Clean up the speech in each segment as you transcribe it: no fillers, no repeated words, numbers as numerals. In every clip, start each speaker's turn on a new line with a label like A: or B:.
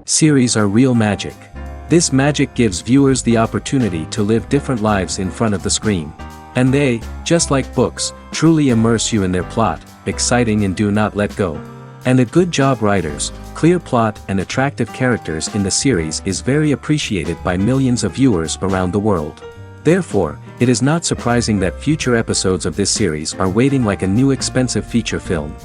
A: Series are real magic. This magic gives viewers the opportunity to live different lives in front of the screen. And they, just like books, truly immerse you in their plot, exciting and do not let go. And a good job writers, clear plot and attractive characters in the series is very appreciated by millions of viewers around the world. Therefore, it is not surprising that future episodes of this series are waiting like a new expensive feature film.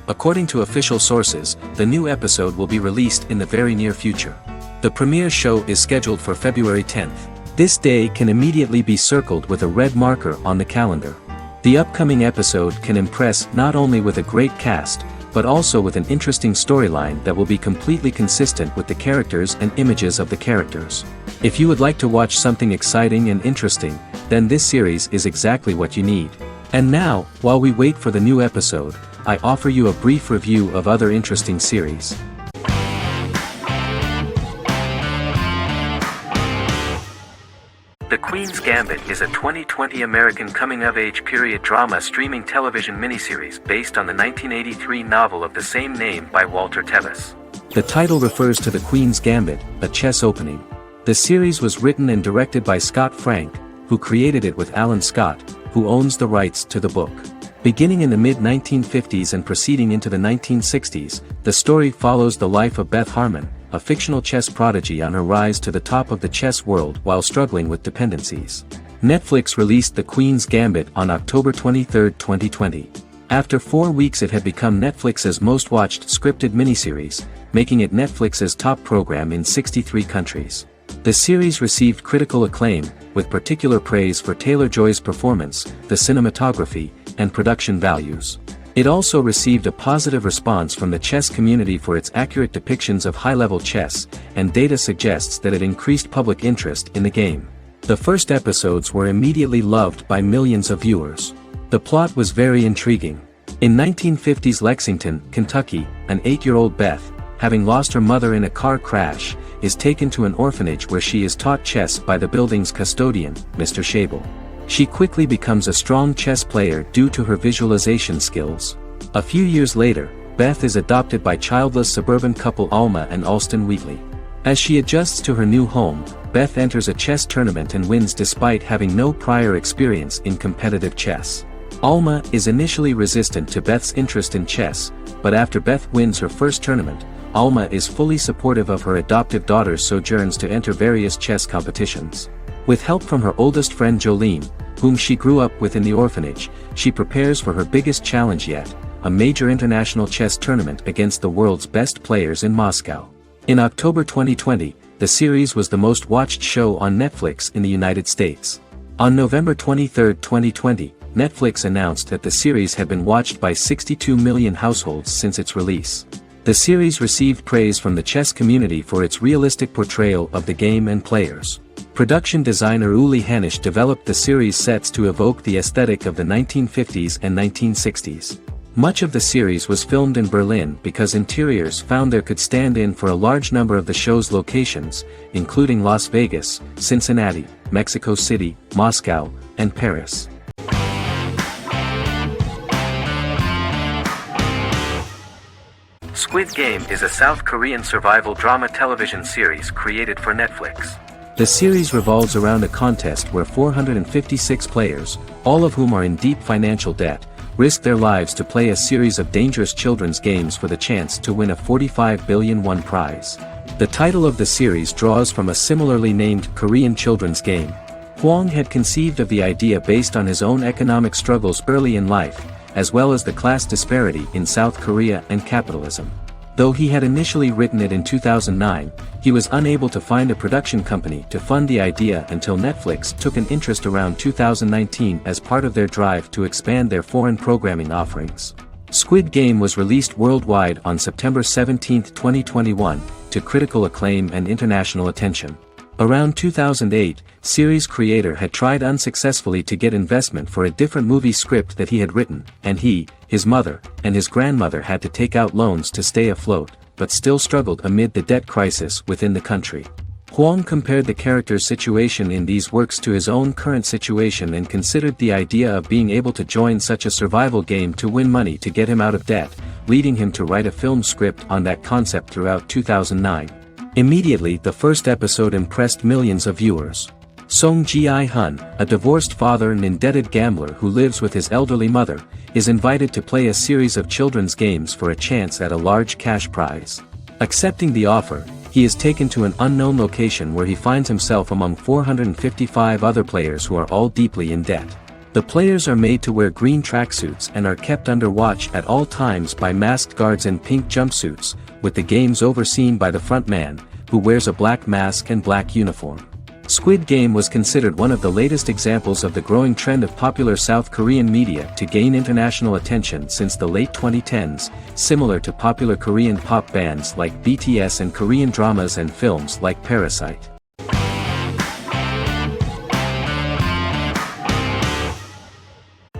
A: According to official sources, the new episode will be released in the very near future. The premiere show is scheduled for February 10th. This day can immediately be circled with a red marker on the calendar. The upcoming episode can impress not only with a great cast, but also with an interesting storyline that will be completely consistent with the characters and images of the characters. If you would like to watch something exciting and interesting, then this series is exactly what you need. And now, while we wait for the new episode, I offer you a brief review of other interesting series. The Queen's Gambit is a 2020 American coming-of-age period drama streaming television miniseries based on the 1983 novel of the same name by Walter Tevis. The title refers to the Queen's Gambit, a chess opening. The series was written and directed by Scott Frank, who created it with Alan Scott, who owns the rights to the book. Beginning in the mid-1950s and proceeding into the 1960s, the story follows the life of Beth Harmon, a fictional chess prodigy on her rise to the top of the chess world while struggling with dependencies. Netflix released The Queen's Gambit on October 23, 2020. After 4 weeks it had become Netflix's most watched scripted miniseries, making it Netflix's top program in 63 countries. The series received critical acclaim, with particular praise for Taylor-Joy's performance, the cinematography, and production values. It also received a positive response from the chess community for its accurate depictions of high-level chess, and data suggests that it increased public interest in the game. The first episodes were immediately loved by millions of viewers. The plot was very intriguing. In 1950s Lexington, Kentucky, an 8-year-old Beth, having lost her mother in a car crash, is taken to an orphanage where she is taught chess by the building's custodian, Mr. Schabel. She quickly becomes a strong chess player due to her visualization skills. A few years later, Beth is adopted by childless suburban couple Alma and Alston Wheatley. As she adjusts to her new home, Beth enters a chess tournament and wins despite having no prior experience in competitive chess. Alma is initially resistant to Beth's interest in chess, but after Beth wins her first tournament, Alma is fully supportive of her adoptive daughter's sojourns to enter various chess competitions. With help from her oldest friend Jolene, whom she grew up with in the orphanage, she prepares for her biggest challenge yet, a major international chess tournament against the world's best players in Moscow. In October 2020, the series was the most watched show on Netflix in the United States. On November 23, 2020, Netflix announced that the series had been watched by 62 million households since its release. The series received praise from the chess community for its realistic portrayal of the game and players. Production designer Uli Hanisch developed the series sets to evoke the aesthetic of the 1950s and 1960s. Much of the series was filmed in Berlin because interiors found there could stand in for a large number of the show's locations, including Las Vegas, Cincinnati, Mexico City, Moscow, and Paris. Squid Game is a South Korean survival drama television series created for Netflix. The series revolves around a contest where 456 players, all of whom are in deep financial debt, risk their lives to play a series of dangerous children's games for the chance to win a 45 billion won prize. The title of the series draws from a similarly named Korean children's game. Hwang had conceived of the idea based on his own economic struggles early in life, as well as the class disparity in South Korea and capitalism. Though he had initially written it in 2009, he was unable to find a production company to fund the idea until Netflix took an interest around 2019 as part of their drive to expand their foreign programming offerings. Squid Game was released worldwide on September 17, 2021, to critical acclaim and international attention. Around 2008, series creator had tried unsuccessfully to get investment for a different movie script that he had written, and he, his mother, and his grandmother had to take out loans to stay afloat, but still struggled amid the debt crisis within the country. Hwang compared the character's situation in these works to his own current situation and considered the idea of being able to join such a survival game to win money to get him out of debt, leading him to write a film script on that concept throughout 2009. Immediately the first episode impressed millions of viewers. Song Ji-hun, a divorced father and indebted gambler who lives with his elderly mother, is invited to play a series of children's games for a chance at a large cash prize. Accepting the offer, he is taken to an unknown location where he finds himself among 455 other players who are all deeply in debt. The players are made to wear green tracksuits and are kept under watch at all times by masked guards in pink jumpsuits, with the games overseen by the front man, who wears a black mask and black uniform. Squid Game was considered one of the latest examples of the growing trend of popular South Korean media to gain international attention since the late 2010s, similar to popular Korean pop bands like BTS and Korean dramas and films like Parasite.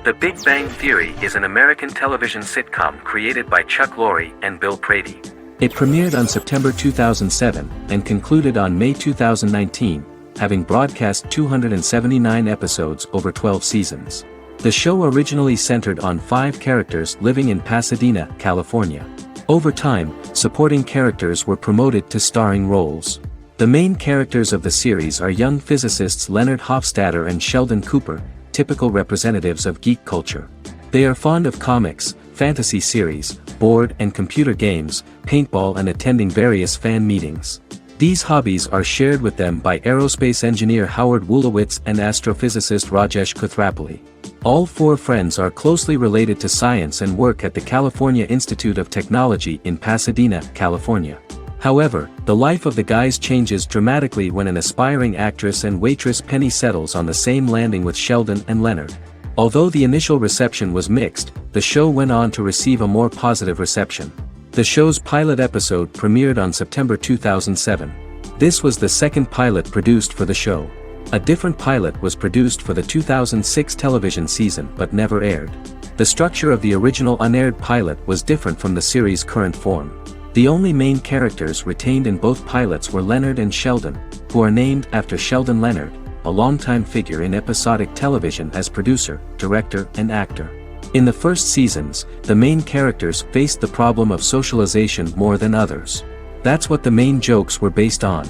A: The Big Bang Theory is an American television sitcom created by Chuck Lorre and Bill Prady. It premiered on September 2007 and concluded on May 2019, having broadcast 279 episodes over 12 seasons. The show originally centered on 5 characters living in Pasadena, California. Over time, supporting characters were promoted to starring roles. The main characters of the series are young physicists Leonard Hofstadter and Sheldon Cooper, typical representatives of geek culture. They are fond of comics, fantasy series, board and computer games, paintball and attending various fan meetings. These hobbies are shared with them by aerospace engineer Howard Wolowitz and astrophysicist Rajesh Kuthrapalli. All 4 friends are closely related to science and work at the California Institute of Technology in Pasadena, California. However, the life of the guys changes dramatically when an aspiring actress and waitress Penny settles on the same landing with Sheldon and Leonard. Although the initial reception was mixed, the show went on to receive a more positive reception. The show's pilot episode premiered on September 2007. This was the second pilot produced for the show. A different pilot was produced for the 2006 television season but never aired. The structure of the original unaired pilot was different from the series' current form. The only main characters retained in both pilots were Leonard and Sheldon, who are named after Sheldon Leonard, a longtime figure in episodic television as producer, director, and actor. In the first seasons, the main characters faced the problem of socialization more than others. That's what the main jokes were based on.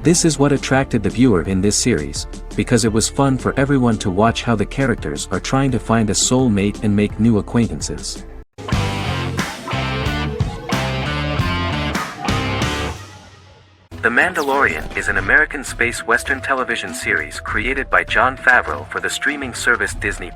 A: This is what attracted the viewer in this series, because it was fun for everyone to watch how the characters are trying to find a soul mate and make new acquaintances. The Mandalorian is an American space western television series created by Jon Favreau for the streaming service Disney+.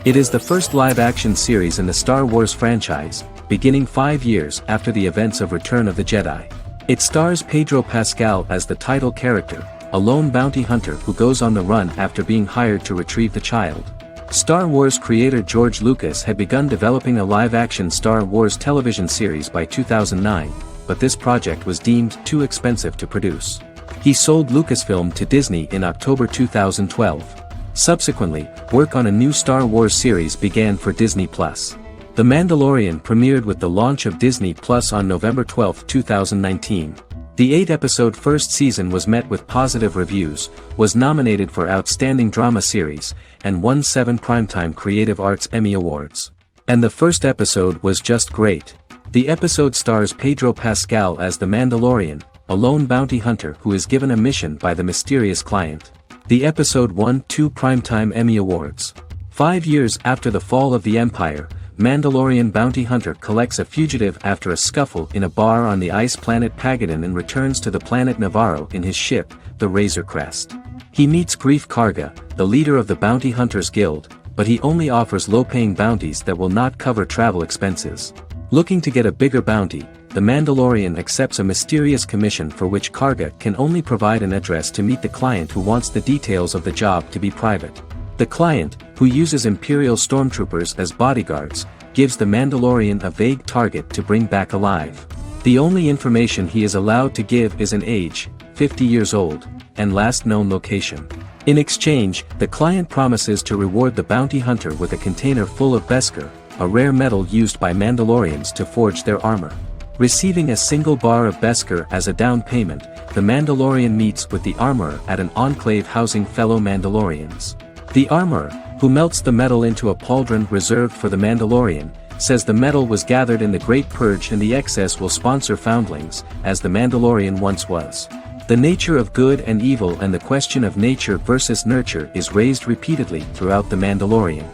A: It is the first live-action series in the Star Wars franchise, beginning 5 years after the events of Return of the Jedi. It stars Pedro Pascal as the title character, a lone bounty hunter who goes on the run after being hired to retrieve the child. Star Wars creator George Lucas had begun developing a live-action Star Wars television series by 2009, but this project was deemed too expensive to produce. He sold Lucasfilm to Disney in October 2012. Subsequently, work on a new Star Wars series began for Disney+. The Mandalorian premiered with the launch of Disney Plus on November 12, 2019. The 8-episode first season was met with positive reviews, was nominated for Outstanding Drama Series, and won 7 Primetime Creative Arts Emmy Awards. And the first episode was just great. The episode stars Pedro Pascal as the Mandalorian, a lone bounty hunter who is given a mission by the mysterious client. The episode won 2 Primetime Emmy Awards. 5 years after the fall of the Empire, Mandalorian bounty hunter collects a fugitive after a scuffle in a bar on the ice planet Pagadan and returns to the planet Navarro in his ship, the Razor Crest. He meets Greef Karga, the leader of the Bounty Hunters Guild, but he only offers low-paying bounties that will not cover travel expenses. Looking to get a bigger bounty, the Mandalorian accepts a mysterious commission for which Karga can only provide an address to meet the client who wants the details of the job to be private. The client, who uses Imperial stormtroopers as bodyguards, gives the Mandalorian a vague target to bring back alive. The only information he is allowed to give is an age, 50 years old, and last known location. In exchange, the client promises to reward the bounty hunter with a container full of Beskar, a rare metal used by Mandalorians to forge their armor. Receiving a single bar of Beskar as a down payment, the Mandalorian meets with the armorer at an enclave housing fellow Mandalorians. The armorer, who melts the metal into a pauldron reserved for the Mandalorian, says the metal was gathered in the Great Purge and the excess will sponsor foundlings, as the Mandalorian once was. The nature of good and evil and the question of nature versus nurture is raised repeatedly throughout The Mandalorian.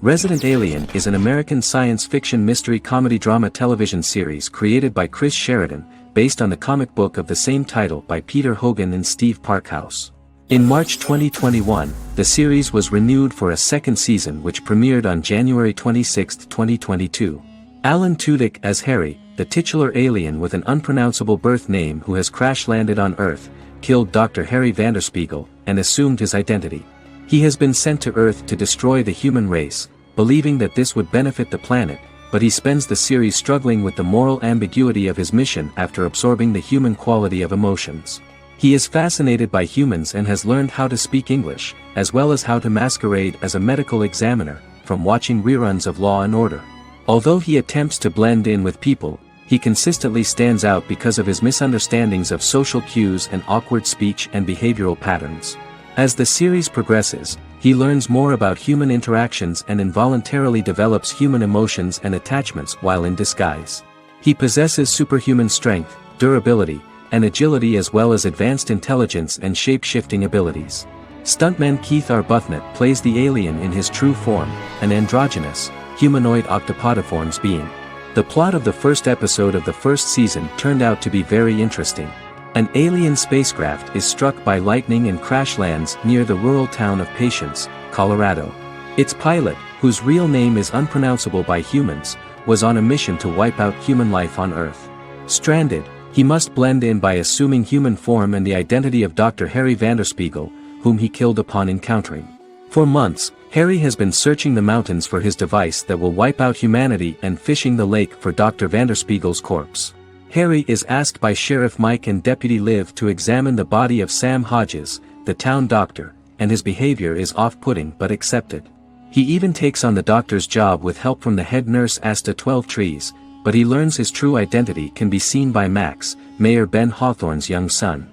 A: Resident Alien is an American science fiction mystery comedy drama television series created by Chris Sheridan, based on the comic book of the same title by Peter Hogan and Steve Parkhouse. In March 2021, the series was renewed for a second season which premiered on January 26, 2022. Alan Tudyk as Harry, the titular alien with an unpronounceable birth name who has crash-landed on Earth, killed Dr. Harry Vanderspiegel, and assumed his identity. He has been sent to Earth to destroy the human race, believing that this would benefit the planet, but he spends the series struggling with the moral ambiguity of his mission after absorbing the human quality of emotions. He is fascinated by humans and has learned how to speak English, as well as how to masquerade as a medical examiner, from watching reruns of Law and Order. Although he attempts to blend in with people, he consistently stands out because of his misunderstandings of social cues and awkward speech and behavioral patterns. As the series progresses, he learns more about human interactions and involuntarily develops human emotions and attachments while in disguise. He possesses superhuman strength, durability, and agility as well as advanced intelligence and shape-shifting abilities. Stuntman Keith Arbuthnot plays the alien in his true form, an androgynous, humanoid octopodiforms being. The plot of the first episode of the first season turned out to be very interesting. An alien spacecraft is struck by lightning and crash lands near the rural town of Patience, Colorado. Its pilot, whose real name is unpronounceable by humans, was on a mission to wipe out human life on Earth. Stranded, he must blend in by assuming human form and the identity of Dr. Harry Vanderspiegel, whom he killed upon encountering. For months, Harry has been searching the mountains for his device that will wipe out humanity and fishing the lake for Dr. Vanderspiegel's corpse. Harry is asked by Sheriff Mike and Deputy Liv to examine the body of Sam Hodges, the town doctor, and his behavior is off-putting but accepted. He even takes on the doctor's job with help from the head nurse Asta 12 Trees, but he learns his true identity can be seen by Max, Mayor Ben Hawthorne's young son.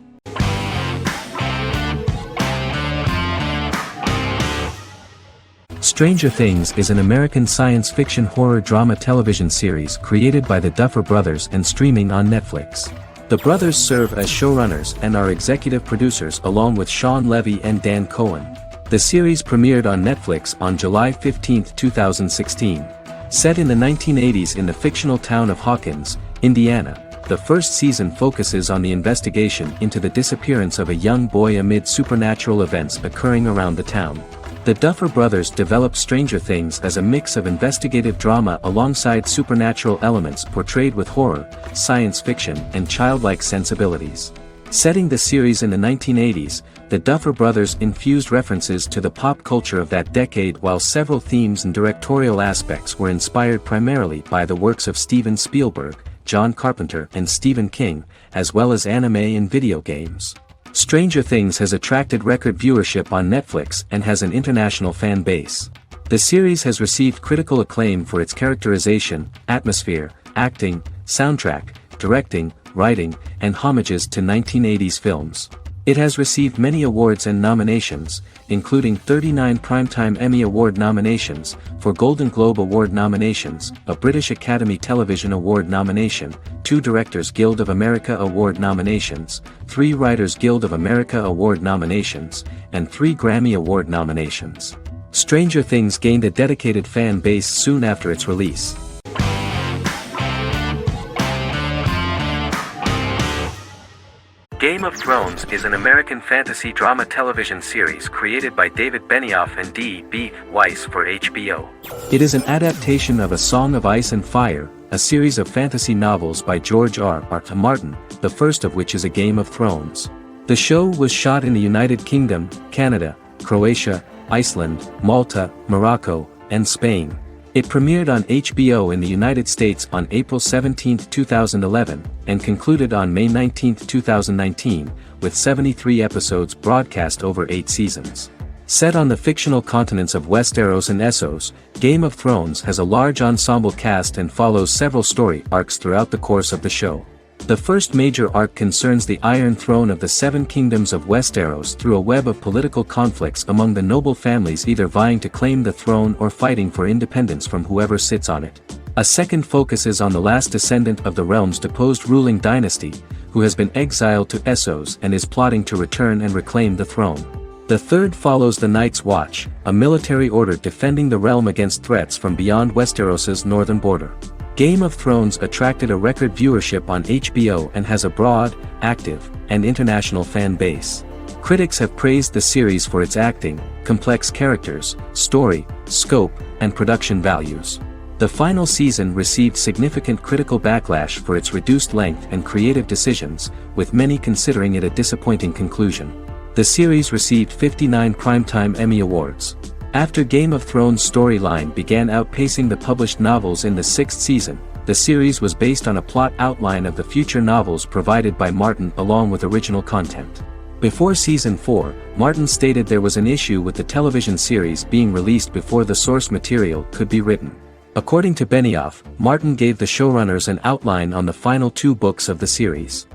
A: Stranger Things is an American science fiction horror drama television series created by the Duffer Brothers and streaming on Netflix. The brothers serve as showrunners and are executive producers along with Sean Levy and Dan Cohen. The series premiered on Netflix on July 15, 2016. Set in the 1980s in the fictional town of Hawkins, Indiana, the first season focuses on the investigation into the disappearance of a young boy amid supernatural events occurring around the town. The Duffer Brothers developed Stranger Things as a mix of investigative drama alongside supernatural elements portrayed with horror, science fiction, and childlike sensibilities. Setting the series in the 1980s, the Duffer Brothers infused references to the pop culture of that decade while several themes and directorial aspects were inspired primarily by the works of Steven Spielberg, John Carpenter and Stephen King, as well as anime and video games. Stranger Things has attracted record viewership on Netflix and has an international fan base. The series has received critical acclaim for its characterization, atmosphere, acting, soundtrack, directing, writing, and homages to 1980s films. It has received many awards and nominations, including 39 Primetime Emmy Award nominations, 4 Golden Globe Award nominations, a British Academy Television Award nomination, 2 Directors Guild of America Award nominations, 3 Writers Guild of America Award nominations, and 3 Grammy Award nominations. Stranger Things gained a dedicated fan base soon after its release. Game of Thrones is an American fantasy drama television series created by David Benioff and D.B. Weiss for HBO. It is an adaptation of A Song of Ice and Fire, a series of fantasy novels by George R.R. Martin, the first of which is A Game of Thrones. The show was shot in the United Kingdom, Canada, Croatia, Iceland, Malta, Morocco, and Spain. It premiered on HBO in the United States on April 17, 2011, and concluded on May 19, 2019, with 73 episodes broadcast over 8 seasons. Set on the fictional continents of Westeros and Essos, Game of Thrones has a large ensemble cast and follows several story arcs throughout the course of the show. The first major arc concerns the Iron Throne of the Seven Kingdoms of Westeros through a web of political conflicts among the noble families either vying to claim the throne or fighting for independence from whoever sits on it. A second focuses on the last descendant of the realm's deposed ruling dynasty, who has been exiled to Essos and is plotting to return and reclaim the throne. The third follows the Night's Watch, a military order defending the realm against threats from beyond Westeros's northern border. Game of Thrones attracted a record viewership on HBO and has a broad, active, and international fan base. Critics have praised the series for its acting, complex characters, story, scope, and production values. The final season received significant critical backlash for its reduced length and creative decisions, with many considering it a disappointing conclusion. The series received 59 Primetime Emmy Awards. After Game of Thrones' storyline began outpacing the published novels in the sixth season, the series was based on a plot outline of the future novels provided by Martin along with original content. Before Season 4, Martin stated there was an issue with the television series being released before the source material could be written. According to Benioff, Martin gave the showrunners an outline on the final 2 books of the series.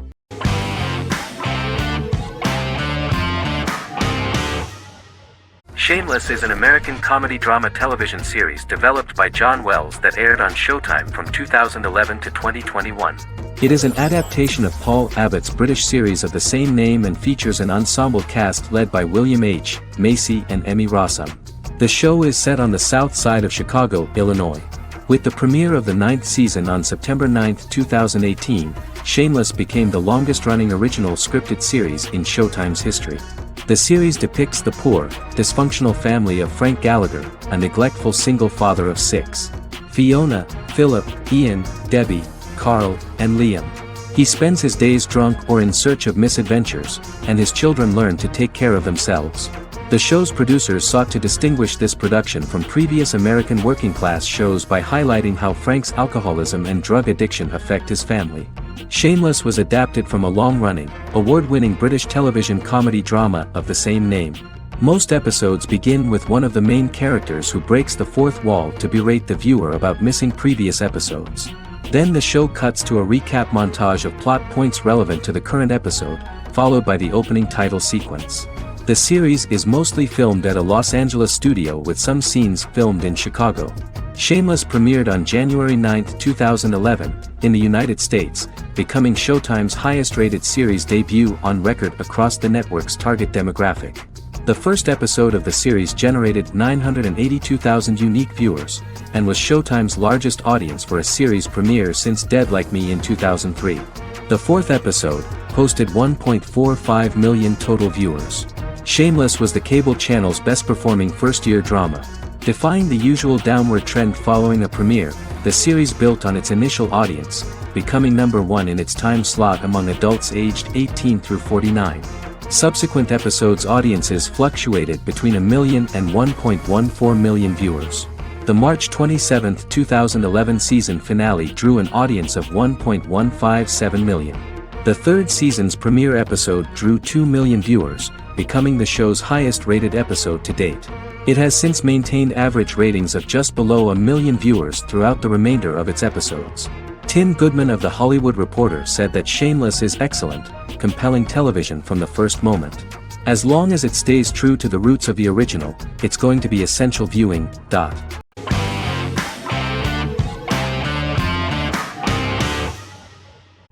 A: Shameless is an American comedy drama television series developed by John Wells that aired on Showtime from 2011 to 2021. It is an adaptation of Paul Abbott's British series of the same name and features an ensemble cast led by William H. Macy and Emmy Rossum. The show is set on the south side of Chicago, Illinois. With the premiere of the 9th season on September 9, 2018, Shameless became the longest-running original scripted series in Showtime's history. The series depicts the poor, dysfunctional family of Frank Gallagher, a neglectful single father of 6. Fiona, Philip, Ian, Debbie, Carl, and Liam. He spends his days drunk or in search of misadventures, and his children learn to take care of themselves. The show's producers sought to distinguish this production from previous American working-class shows by highlighting how Frank's alcoholism and drug addiction affect his family. Shameless was adapted from a long-running, award-winning British television comedy drama of the same name. Most episodes begin with one of the main characters who breaks the fourth wall to berate the viewer about missing previous episodes. Then the show cuts to a recap montage of plot points relevant to the current episode, followed by the opening title sequence. The series is mostly filmed at a Los Angeles studio with some scenes filmed in Chicago. Shameless premiered on January 9, 2011, in the United States, becoming Showtime's highest-rated series debut on record across the network's target demographic. The first episode of the series generated 982,000 unique viewers, and was Showtime's largest audience for a series premiere since Dead Like Me in 2003. The fourth episode posted 1.45 million total viewers. Shameless was the cable channel's best-performing first-year drama. Defying the usual downward trend following a premiere, the series built on its initial audience, becoming number 1 in its time slot among adults aged 18 through 49. Subsequent episodes' audiences fluctuated between 1 million and 1.14 million viewers. The March 27, 2011 season finale drew an audience of 1.157 million. The third season's premiere episode drew 2 million viewers, becoming the show's highest-rated episode to date. It has since maintained average ratings of just below 1 million viewers throughout the remainder of its episodes. Tim Goodman of The Hollywood Reporter said that Shameless is excellent, compelling television from the first moment. As long as it stays true to the roots of the original, it's going to be essential viewing.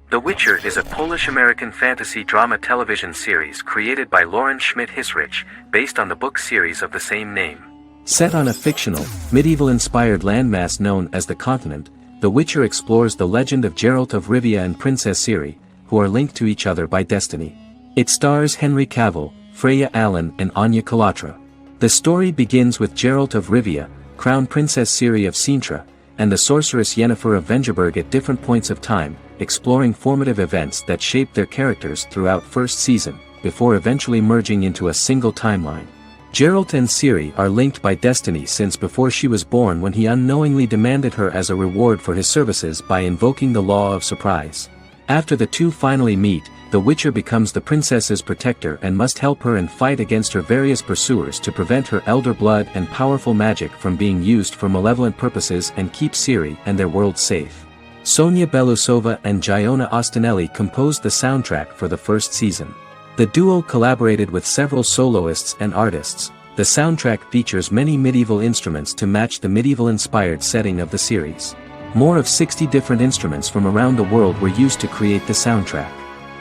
A: The Witcher is a Polish-American fantasy drama television series created by Lauren Schmidt-Hissrich, based on the book series of the same name. Set on a fictional, medieval-inspired landmass known as the Continent, The Witcher explores the legend of Geralt of Rivia and Princess Ciri, who are linked to each other by destiny. It stars Henry Cavill, Freya Allan and Anya Chalotra. The story begins with Geralt of Rivia, Crown Princess Ciri of Sintra, and the sorceress Yennefer of Vengerberg at different points of time, exploring formative events that shaped their characters throughout first season, before eventually merging into a single timeline. Geralt and Ciri are linked by destiny since before she was born, when he unknowingly demanded her as a reward for his services by invoking the Law of Surprise. After the two finally meet, the Witcher becomes the princess's protector and must help her and fight against her various pursuers to prevent her elder blood and powerful magic from being used for malevolent purposes and keep Ciri and their world safe. Sonia Belousova and Giona Ostinelli composed the soundtrack for the first season. The duo collaborated with several soloists and artists. The soundtrack features many medieval instruments to match the medieval-inspired setting of the series. More of 60 different instruments from around the world were used to create the soundtrack.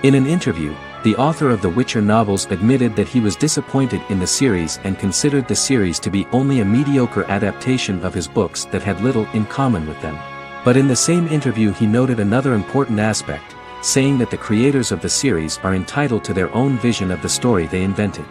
A: In an interview, the author of the Witcher novels admitted that he was disappointed in the series and considered the series to be only a mediocre adaptation of his books that had little in common with them. But in the same interview he noted another important aspect, saying that the creators of the series are entitled to their own vision of the story they invented.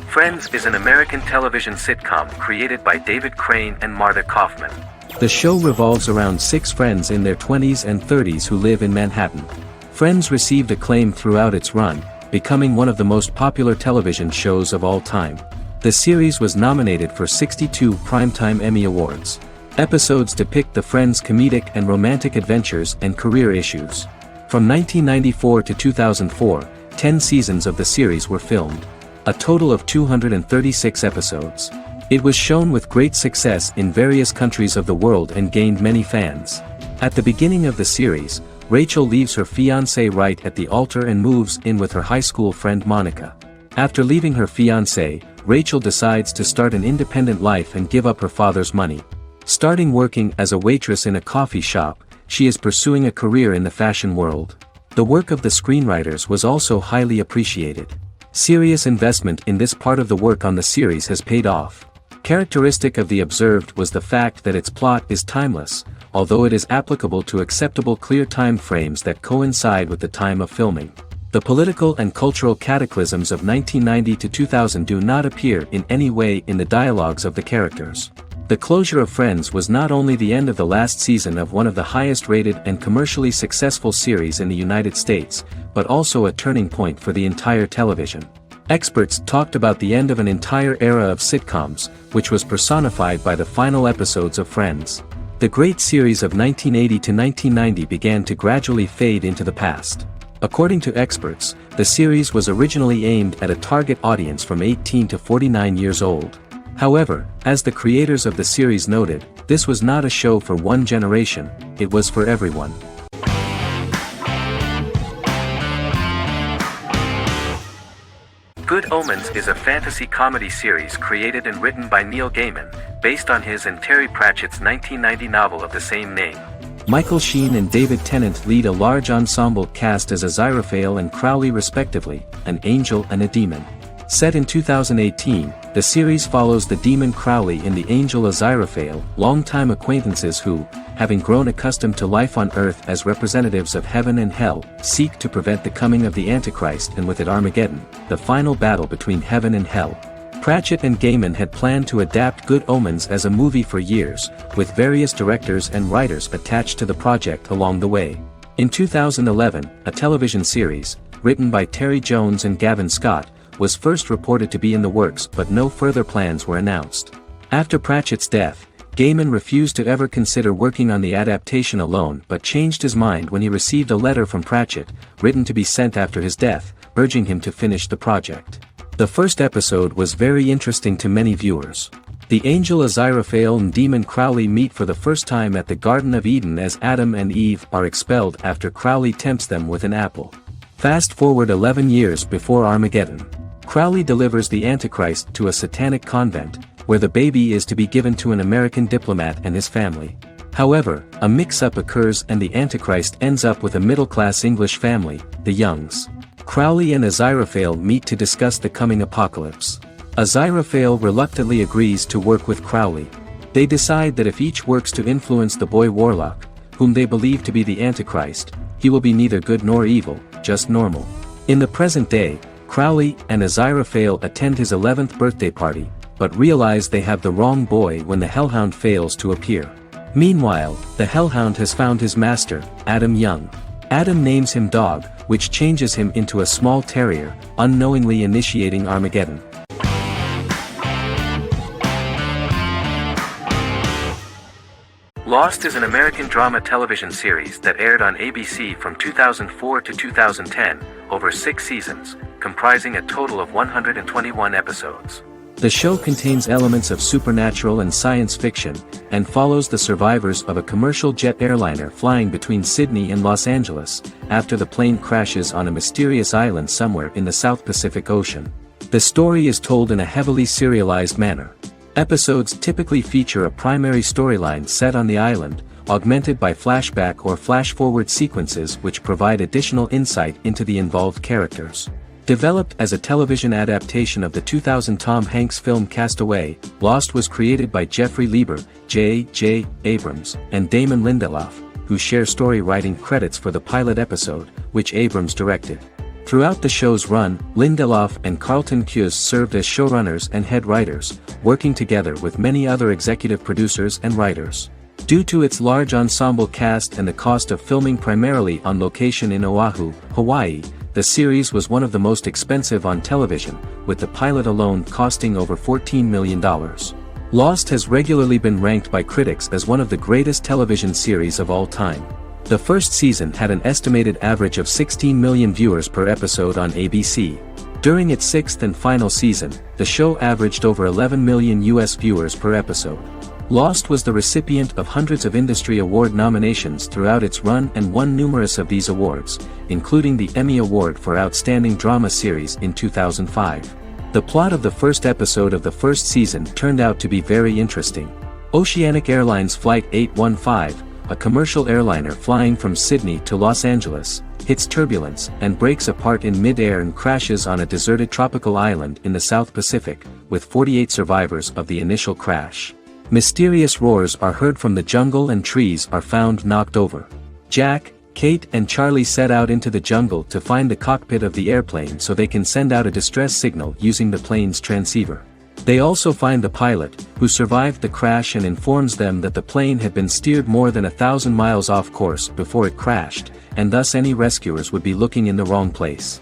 A: Friends is an American television sitcom created by David Crane and Martha Kaufman. The show revolves around 6 friends in their 20s and 30s who live in Manhattan. Friends received acclaim throughout its run, becoming one of the most popular television shows of all time. The series was nominated for 62 Primetime Emmy Awards. Episodes depict the friends' comedic and romantic adventures and career issues. From 1994 to 2004, 10 seasons of the series were filmed. A total of 236 episodes. It was shown with great success in various countries of the world and gained many fans. At the beginning of the series, Rachel leaves her fiancé right at the altar and moves in with her high school friend Monica. After leaving her fiancé, Rachel decides to start an independent life and give up her father's money. Starting working as a waitress in a coffee shop, she is pursuing a career in the fashion world. The work of the screenwriters was also highly appreciated. Serious investment in this part of the work on the series has paid off. Characteristic of The Observed was the fact that its plot is timeless, although it is applicable to acceptable clear time frames that coincide with the time of filming. The political and cultural cataclysms of 1990 to 2000 do not appear in any way in the dialogues of the characters. The closure of Friends was not only the end of the last season of one of the highest-rated and commercially successful series in the United States, but also a turning point for the entire television. Experts talked about the end of an entire era of sitcoms, which was personified by the final episodes of Friends. The great series of 1980 to 1990 began to gradually fade into the past. According to experts, the series was originally aimed at a target audience from 18 to 49 years old. However, as the creators of the series noted, this was not a show for one generation, it was for everyone. Good Omens is a fantasy comedy series created and written by Neil Gaiman, based on his and Terry Pratchett's 1990 novel of the same name. Michael Sheen and David Tennant lead a large ensemble cast as Aziraphale and Crowley respectively, an angel and a demon. Set in 2018, the series follows the demon Crowley and the angel Aziraphale, longtime acquaintances who, having grown accustomed to life on Earth as representatives of heaven and hell, seek to prevent the coming of the Antichrist and with it Armageddon, the final battle between heaven and hell. Pratchett and Gaiman had planned to adapt Good Omens as a movie for years, with various directors and writers attached to the project along the way. In 2011, a television series, written by Terry Jones and Gavin Scott, was first reported to be in the works but no further plans were announced. After Pratchett's death, Gaiman refused to ever consider working on the adaptation alone but changed his mind when he received a letter from Pratchett, written to be sent after his death, urging him to finish the project. The first episode was very interesting to many viewers. The angel Aziraphale and demon Crowley meet for the first time at the Garden of Eden as Adam and Eve are expelled after Crowley tempts them with an apple. Fast forward 11 years before Armageddon. Crowley delivers the Antichrist to a satanic convent, where the baby is to be given to an American diplomat and his family. However, a mix-up occurs and the Antichrist ends up with a middle-class English family, the Youngs. Crowley and Aziraphale meet to discuss the coming apocalypse. Aziraphale reluctantly agrees to work with Crowley. They decide that if each works to influence the boy Warlock, whom they believe to be the Antichrist, he will be neither good nor evil, just normal. In the present day, Crowley and Aziraphale attend his 11th birthday party, but realize they have the wrong boy when the Hellhound fails to appear. Meanwhile, the Hellhound has found his master, Adam Young. Adam names him Dog, which changes him into a small terrier, unknowingly initiating Armageddon. Lost is an American drama television series that aired on ABC from 2004 to 2010, over 6 seasons, comprising a total of 121 episodes. The show contains elements of supernatural and science fiction, and follows the survivors of a commercial jet airliner flying between Sydney and Los Angeles, after the plane crashes on a mysterious island somewhere in the South Pacific Ocean. The story is told in a heavily serialized manner. Episodes typically feature a primary storyline set on the island, augmented by flashback or flash-forward sequences which provide additional insight into the involved characters. Developed as a television adaptation of the 2000 Tom Hanks film Castaway, Lost was created by Jeffrey Lieber, J.J. Abrams, and Damon Lindelof, who share story writing credits for the pilot episode, which Abrams directed. Throughout the show's run, Lindelof and Carlton Cuse served as showrunners and head writers, working together with many other executive producers and writers. Due to its large ensemble cast and the cost of filming primarily on location in Oahu, Hawaii, the series was one of the most expensive on television, with the pilot alone costing over $14 million. Lost has regularly been ranked by critics as one of the greatest television series of all time. The first season had an estimated average of 16 million viewers per episode on ABC. During its sixth and final season, the show averaged over 11 million US viewers per episode. Lost was the recipient of hundreds of industry award nominations throughout its run and won numerous of these awards, including the Emmy Award for Outstanding Drama Series in 2005. The plot of the first episode of the first season turned out to be very interesting. Oceanic Airlines Flight 815, a commercial airliner flying from Sydney to Los Angeles, hits turbulence and breaks apart in mid-air and crashes on a deserted tropical island in the South Pacific, with 48 survivors of the initial crash. Mysterious roars are heard from the jungle and trees are found knocked over. Jack, Kate and Charlie set out into the jungle to find the cockpit of the airplane so they can send out a distress signal using the plane's transceiver. They also find the pilot, who survived the crash and informs them that the plane had been steered more than 1,000 miles off course before it crashed, and thus any rescuers would be looking in the wrong place.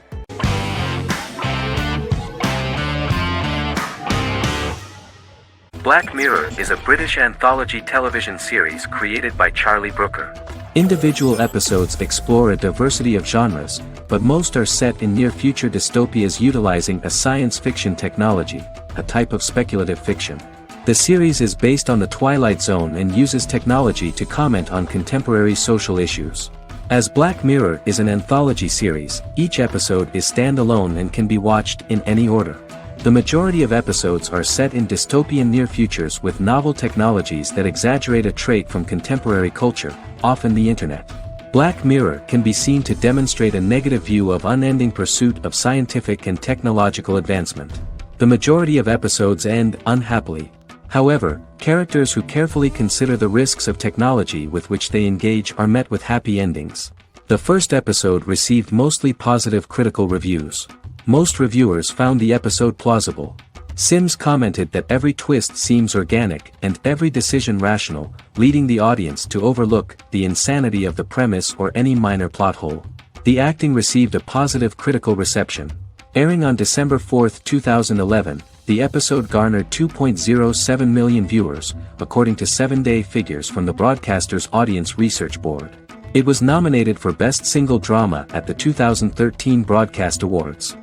A: Black Mirror is a British anthology television series created by Charlie Brooker. Individual episodes explore a diversity of genres, but most are set in near-future dystopias utilizing a science fiction technology, a type of speculative fiction. The series is based on the Twilight Zone and uses technology to comment on contemporary social issues. As Black Mirror is an anthology series, each episode is standalone and can be watched in any order. The majority of episodes are set in dystopian near futures with novel technologies that exaggerate a trait from contemporary culture, often the internet. Black Mirror can be seen to demonstrate a negative view of unending pursuit of scientific and technological advancement. The majority of episodes end unhappily. However, characters who carefully consider the risks of technology with which they engage are met with happy endings. The first episode received mostly positive critical reviews. Most reviewers found the episode plausible. Sims commented that every twist seems organic and every decision rational, leading the audience to overlook the insanity of the premise or any minor plot hole. The acting received a positive critical reception. Airing on December 4, 2011, the episode garnered 2.07 million viewers, according to 7-day figures from the broadcaster's Audience Research Board. It was nominated for Best Single Drama at the 2013 Broadcast Awards.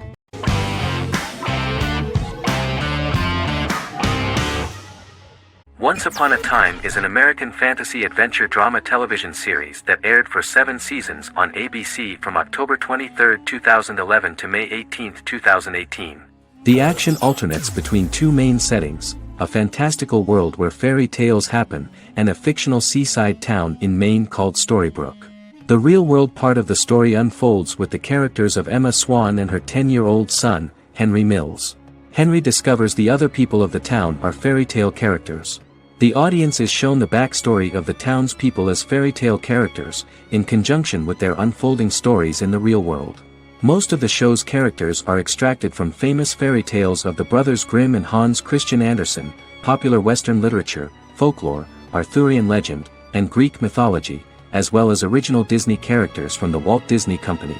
A: Once Upon a Time is an American fantasy adventure drama television series that aired for 7 seasons on ABC from October 23, 2011 to May 18, 2018. The action alternates between two main settings, a fantastical world where fairy tales happen, and a fictional seaside town in Maine called Storybrooke. The real-world part of the story unfolds with the characters of Emma Swan and her 10-year-old son, Henry Mills. Henry discovers the other people of the town are fairy tale characters. The audience is shown the backstory of the townspeople as fairy tale characters, in conjunction with their unfolding stories in the real world. Most of the show's characters are extracted from famous fairy tales of the Brothers Grimm and Hans Christian Andersen, popular Western literature, folklore, Arthurian legend, and Greek mythology, as well as original Disney characters from the Walt Disney Company.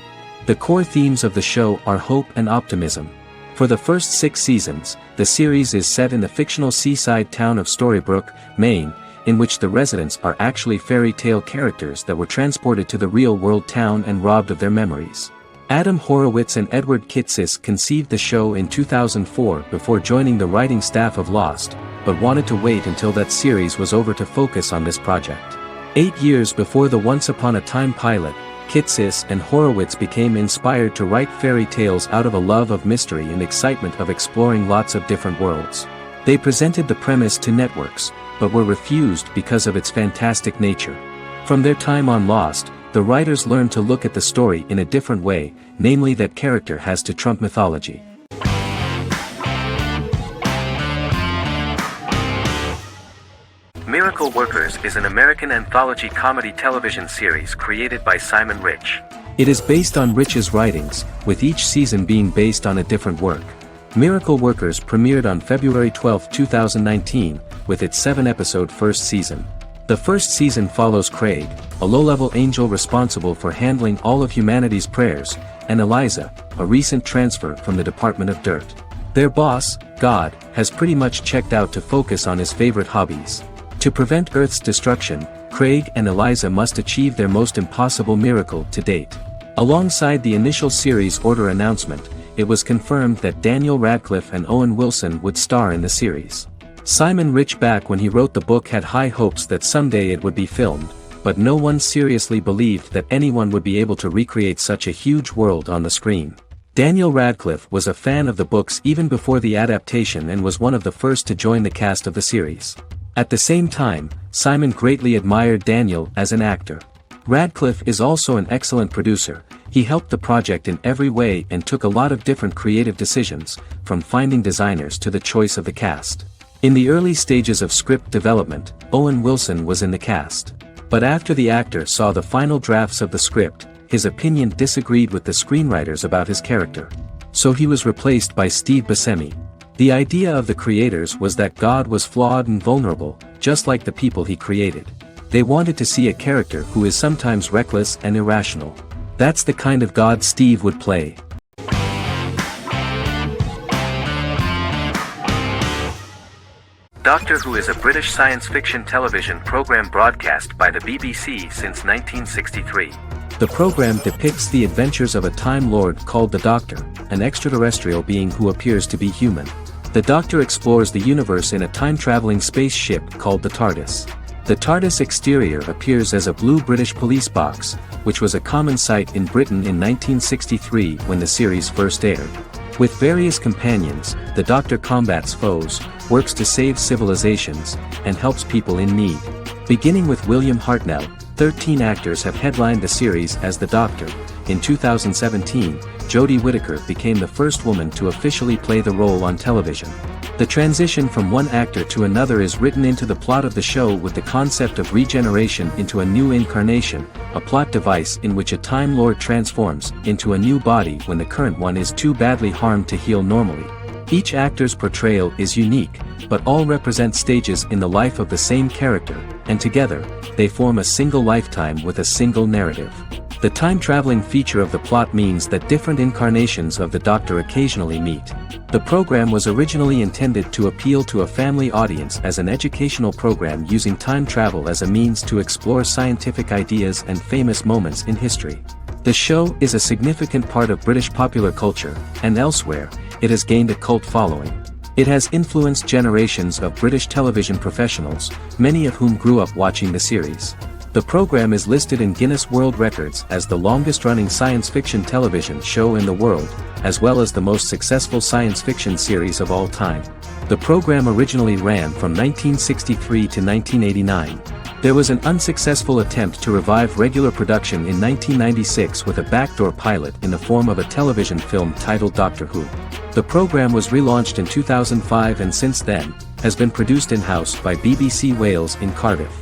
A: The core themes of the show are hope and optimism. For the first 6 seasons, the series is set in the fictional seaside town of Storybrooke, Maine, in which the residents are actually fairy tale characters that were transported to the real-world town and robbed of their memories. Adam Horowitz and Edward Kitsis conceived the show in 2004 before joining the writing staff of Lost, but wanted to wait until that series was over to focus on this project. 8 years before the Once Upon a Time pilot, Kitsis and Horowitz became inspired to write fairy tales out of a love of mystery and excitement of exploring lots of different worlds. They presented the premise to networks, but were refused because of its fantastic nature. From their time on Lost, the writers learned to look at the story in a different way, namely that character has to trump mythology. Miracle Workers is an American anthology comedy television series created by Simon Rich. It is based on Rich's writings, with each season being based on a different work. Miracle Workers premiered on February 12, 2019, with its 7-episode first season. The first season follows Craig, a low-level angel responsible for handling all of humanity's prayers, and Eliza, a recent transfer from the Department of Dirt. Their boss, God, has pretty much checked out to focus on his favorite hobbies. To prevent Earth's destruction, Craig and Eliza must achieve their most impossible miracle to date. Alongside the initial series order announcement, it was confirmed that Daniel Radcliffe and Owen Wilson would star in the series. Simon Rich back when he wrote the book had high hopes that someday it would be filmed, but no one seriously believed that anyone would be able to recreate such a huge world on the screen. Daniel Radcliffe was a fan of the books even before the adaptation and was one of the first to join the cast of the series. At the same time, Simon greatly admired Daniel as an actor. Radcliffe is also an excellent producer. He helped the project in every way and took a lot of different creative decisions, from finding designers to the choice of the cast. In the early stages of script development, Owen Wilson was in the cast. But after the actor saw the final drafts of the script, his opinion disagreed with the screenwriters about his character. So he was replaced by Steve Buscemi. The idea of the creators was that God was flawed and vulnerable, just like the people he created. They wanted to see a character who is sometimes reckless and irrational. That's the kind of God Steve would play. Doctor Who is a British science fiction television program broadcast by the BBC since 1963. The program depicts the adventures of a Time Lord called the Doctor, an extraterrestrial being who appears to be human. The Doctor explores the universe in a time-traveling spaceship called the TARDIS. The TARDIS exterior appears as a blue British police box, which was a common sight in Britain in 1963 when the series first aired. With various companions, the Doctor combats foes, works to save civilizations, and helps people in need. Beginning with William Hartnell, 13 actors have headlined the series as the Doctor. In 2017, Jodie Whittaker became the first woman to officially play the role on television. The transition from one actor to another is written into the plot of the show with the concept of regeneration into a new incarnation, a plot device in which a Time Lord transforms into a new body when the current one is too badly harmed to heal normally. Each actor's portrayal is unique, but all represent stages in the life of the same character, and together, they form a single lifetime with a single narrative. The time-traveling feature of the plot means that different incarnations of the Doctor occasionally meet. The program was originally intended to appeal to a family audience as an educational program using time travel as a means to explore scientific ideas and famous moments in history. The show is a significant part of British popular culture, and elsewhere, it has gained a cult following. It has influenced generations of British television professionals, many of whom grew up watching the series. The program is listed in Guinness World Records as the longest-running science fiction television show in the world, as well as the most successful science fiction series of all time. The program originally ran from 1963 to 1989. There was an unsuccessful attempt to revive regular production in 1996 with a backdoor pilot in the form of a television film titled Doctor Who. The program was relaunched in 2005 and since then, has been produced in-house by BBC Wales in Cardiff.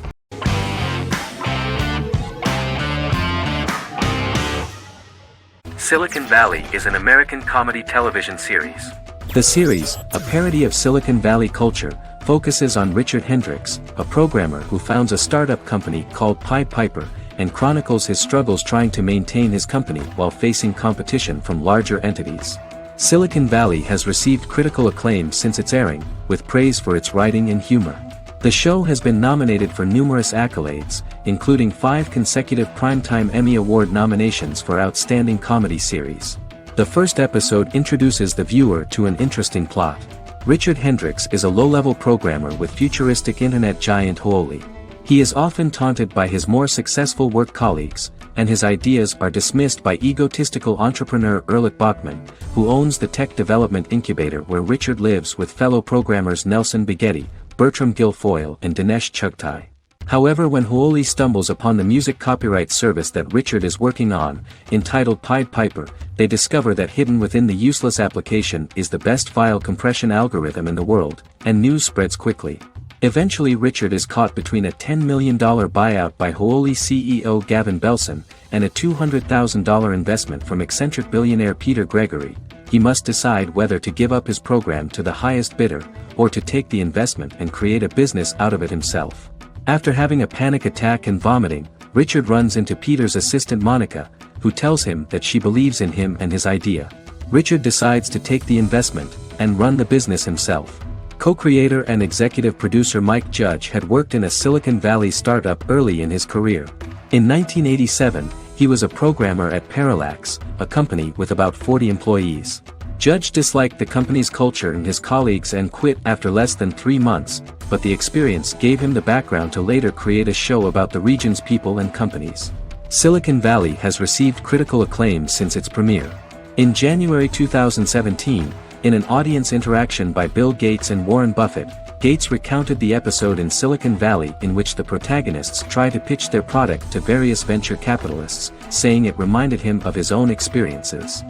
A: Silicon Valley is an American comedy television series. The series, a parody of Silicon Valley culture, focuses on Richard Hendricks, a programmer who founds a startup company called Pied Piper, and chronicles his struggles trying to maintain his company while facing competition from larger entities. Silicon Valley has received critical acclaim since its airing, with praise for its writing and humor. The show has been nominated for numerous accolades, including 5 consecutive Primetime Emmy Award nominations for Outstanding Comedy Series. The first episode introduces the viewer to an interesting plot. Richard Hendricks is a low-level programmer with futuristic internet giant Huoli. He is often taunted by his more successful work colleagues, and his ideas are dismissed by egotistical entrepreneur Erlich Bachman, who owns the tech development incubator where Richard lives with fellow programmers Nelson Bighetti, Bertram Guilfoyle and Dinesh Chugtai. However, when Huoli stumbles upon the music copyright service that Richard is working on, entitled Pied Piper, they discover that hidden within the useless application is the best file compression algorithm in the world, and news spreads quickly. Eventually Richard is caught between a $10 million buyout by Huoli CEO Gavin Belson, and a $200,000 investment from eccentric billionaire Peter Gregory. He must decide whether to give up his program to the highest bidder, or to take the investment and create a business out of it himself. After having a panic attack and vomiting, Richard runs into Peter's assistant Monica, who tells him that she believes in him and his idea. Richard decides to take the investment, and run the business himself. Co-creator and executive producer Mike Judge had worked in a Silicon Valley startup early in his career. In 1987, he was a programmer at Parallax, a company with about 40 employees. Judge disliked the company's culture and his colleagues and quit after less than 3 months, but the experience gave him the background to later create a show about the region's people and companies. Silicon Valley has received critical acclaim since its premiere. In January 2017, in an audience interaction by Bill Gates and Warren Buffett, Gates recounted the episode in Silicon Valley in which the protagonists try to pitch their product to various venture capitalists, saying it reminded him of his own experiences.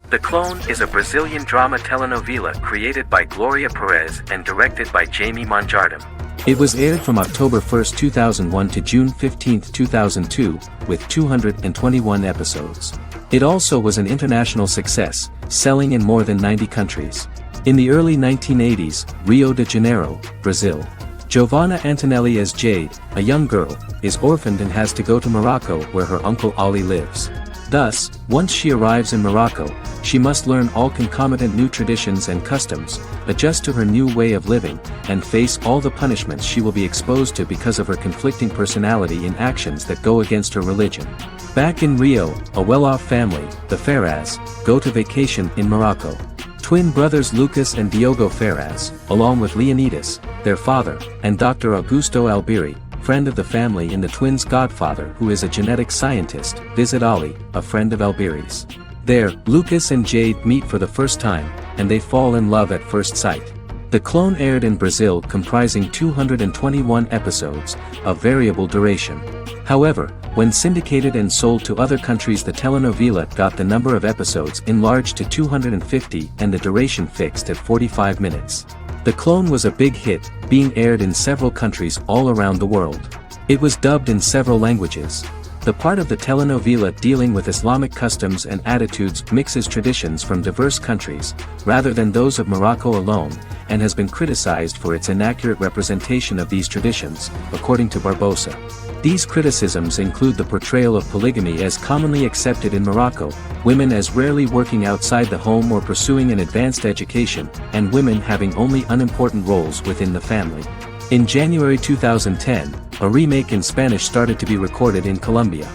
A: The Clone is a Brazilian drama telenovela created by Gloria Perez and directed by Jamie Monjardim. It was aired from October 1, 2001 to June 15, 2002, with 221 episodes. It also was an international success, selling in more than 90 countries. In the early 1980s, Rio de Janeiro, Brazil. Giovanna Antonelli as Jade, a young girl, is orphaned and has to go to Morocco where her uncle Ali lives. Thus, once she arrives in Morocco, she must learn all concomitant new traditions and customs, adjust to her new way of living, and face all the punishments she will be exposed to because of her conflicting personality in actions that go against her religion. Back in Rio, a well-off family, the Ferraz, go to vacation in Morocco. Twin brothers Lucas and Diogo Ferraz, along with Leonidas, their father, and Dr. Augusto Albiri, friend of the family and the twins' godfather who is a genetic scientist, visit Ali, a friend of Albiri's. There, Lucas and Jade meet for the first time, and they fall in love at first sight. The Clone aired in Brazil comprising 221 episodes, of variable duration. However, when syndicated and sold to other countries, the telenovela got the number of episodes enlarged to 250 and the duration fixed at 45 minutes. The Clone was a big hit, being aired in several countries all around the world. It was dubbed in several languages. The part of the telenovela dealing with Islamic customs and attitudes mixes traditions from diverse countries, rather than those of Morocco alone, and has been criticized for its inaccurate representation of these traditions, according to Barbosa. These criticisms include the portrayal of polygamy as commonly accepted in Morocco, women as rarely working outside the home or pursuing an advanced education, and women having only unimportant roles within the family. In January 2010, a remake in Spanish started to be recorded in Colombia.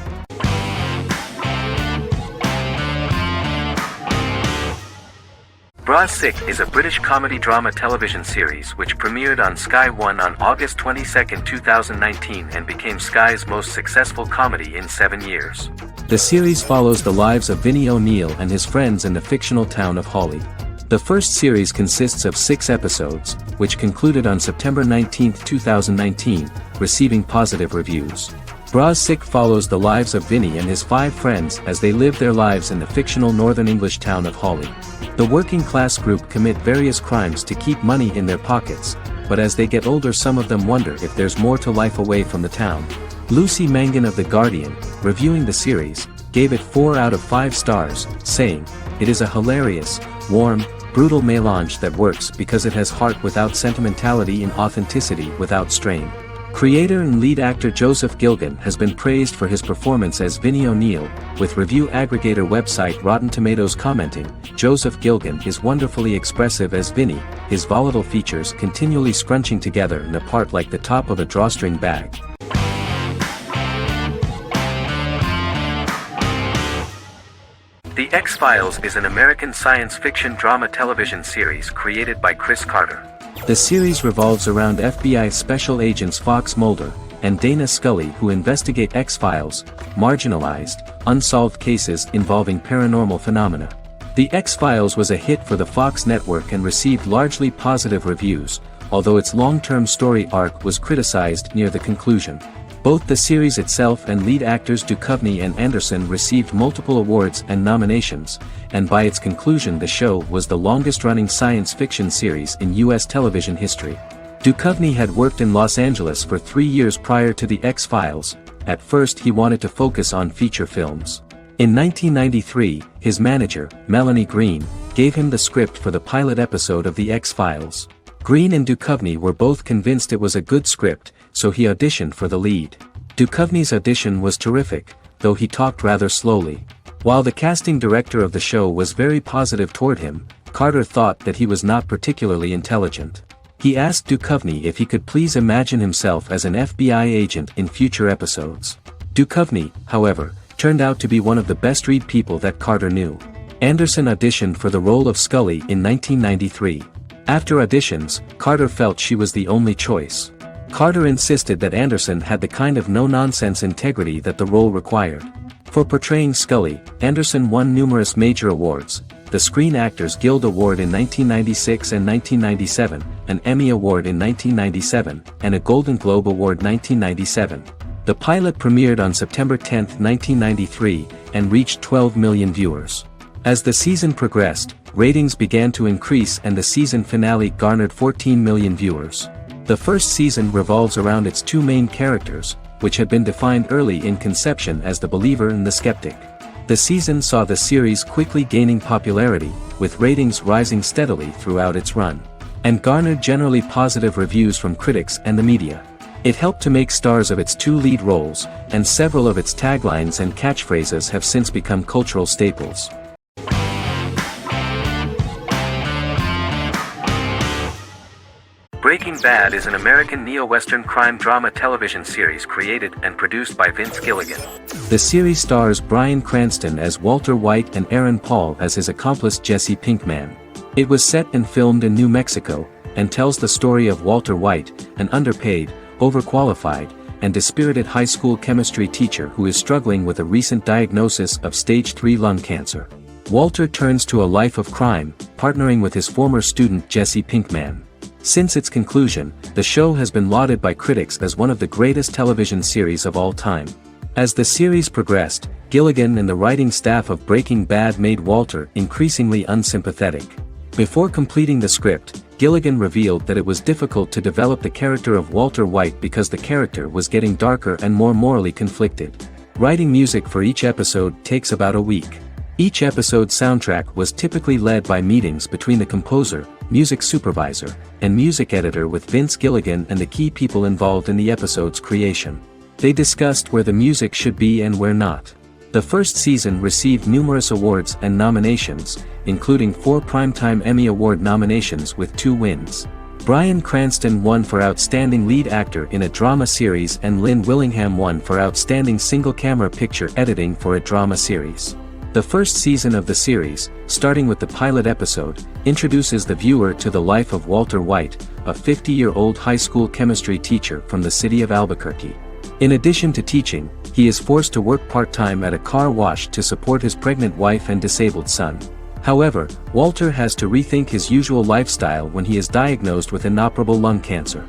A: Bras Sick is a British comedy drama television series which premiered on Sky One on August 22, 2019 and became Sky's most successful comedy in 7 years. The series follows the lives of Vinnie O'Neill and his friends in the fictional town of Hawley. The first series consists of 6 episodes, which concluded on September 19, 2019, receiving positive reviews. Bras Sick follows the lives of Vinnie and his 5 friends as they live their lives in the fictional Northern English town of Hawley. The working class group commit various crimes to keep money in their pockets, but as they get older some of them wonder if there's more to life away from the town. Lucy Mangan of The Guardian, reviewing the series, gave it 4 out of 5 stars, saying, "It is a hilarious, warm, brutal melange that works because it has heart without sentimentality and authenticity without strain." Creator and lead actor Joseph Gilgun has been praised for his performance as Vinny O'Neill, with review aggregator website Rotten Tomatoes commenting, "Joseph Gilgun is wonderfully expressive as Vinny, his volatile features continually scrunching together and apart like the top of a drawstring bag." The X-Files is an American science fiction drama television series created by Chris Carter. The series revolves around FBI special agents Fox Mulder and Dana Scully, who investigate X-Files, marginalized, unsolved cases involving paranormal phenomena. The X-Files was a hit for the Fox network and received largely positive reviews, although its long-term story arc was criticized near the conclusion. Both the series itself and lead actors Duchovny and Anderson received multiple awards and nominations, and by its conclusion the show was the longest-running science fiction series in U.S. television history. Duchovny had worked in Los Angeles for 3 years prior to The X-Files. At first he wanted to focus on feature films. In 1993, his manager, Melanie Green, gave him the script for the pilot episode of The X-Files. Green and Duchovny were both convinced it was a good script, so he auditioned for the lead. Duchovny's audition was terrific, though he talked rather slowly. While the casting director of the show was very positive toward him, Carter thought that he was not particularly intelligent. He asked Duchovny if he could please imagine himself as an FBI agent in future episodes. Duchovny, however, turned out to be one of the best-read people that Carter knew. Anderson auditioned for the role of Scully in 1993. After auditions, Carter felt she was the only choice. Carter insisted that Anderson had the kind of no-nonsense integrity that the role required. For portraying Scully, Anderson won numerous major awards, the Screen Actors Guild Award in 1996 and 1997, an Emmy Award in 1997, and a Golden Globe Award 1997. The pilot premiered on September 10, 1993, and reached 12 million viewers. As the season progressed, ratings began to increase and the season finale garnered 14 million viewers. The first season revolves around its two main characters, which had been defined early in conception as the believer and the skeptic. The season saw the series quickly gaining popularity, with ratings rising steadily throughout its run, and garnered generally positive reviews from critics and the media. It helped to make stars of its two lead roles, and several of its taglines and catchphrases have since become cultural staples. Breaking Bad is an American neo-Western crime drama television series created and produced by Vince Gilligan. The series stars Bryan Cranston as Walter White and Aaron Paul as his accomplice Jesse Pinkman. It was set and filmed in New Mexico, and tells the story of Walter White, an underpaid, overqualified, and dispirited high school chemistry teacher who is struggling with a recent diagnosis of stage 3 lung cancer. Walter turns to a life of crime, partnering with his former student Jesse Pinkman. Since its conclusion, the show has been lauded by critics as one of the greatest television series of all time. As the series progressed, Gilligan and the writing staff of Breaking Bad made Walter increasingly unsympathetic. Before completing the script, Gilligan revealed that it was difficult to develop the character of Walter White because the character was getting darker and more morally conflicted. Writing music for each episode takes about a week. Each episode's soundtrack was typically led by meetings between the composer, music supervisor, and music editor with Vince Gilligan and the key people involved in the episode's creation. They discussed where the music should be and where not. The first season received numerous awards and nominations, including 4 Primetime Emmy Award nominations with 2 wins. Bryan Cranston won for Outstanding Lead Actor in a Drama Series and Lynn Willingham won for Outstanding Single-Camera Picture Editing for a Drama Series. The first season of the series, starting with the pilot episode, introduces the viewer to the life of Walter White, a 50-year-old high school chemistry teacher from the city of Albuquerque. In addition to teaching, he is forced to work part-time at a car wash to support his pregnant wife and disabled son. However, Walter has to rethink his usual lifestyle when he is diagnosed with inoperable lung cancer.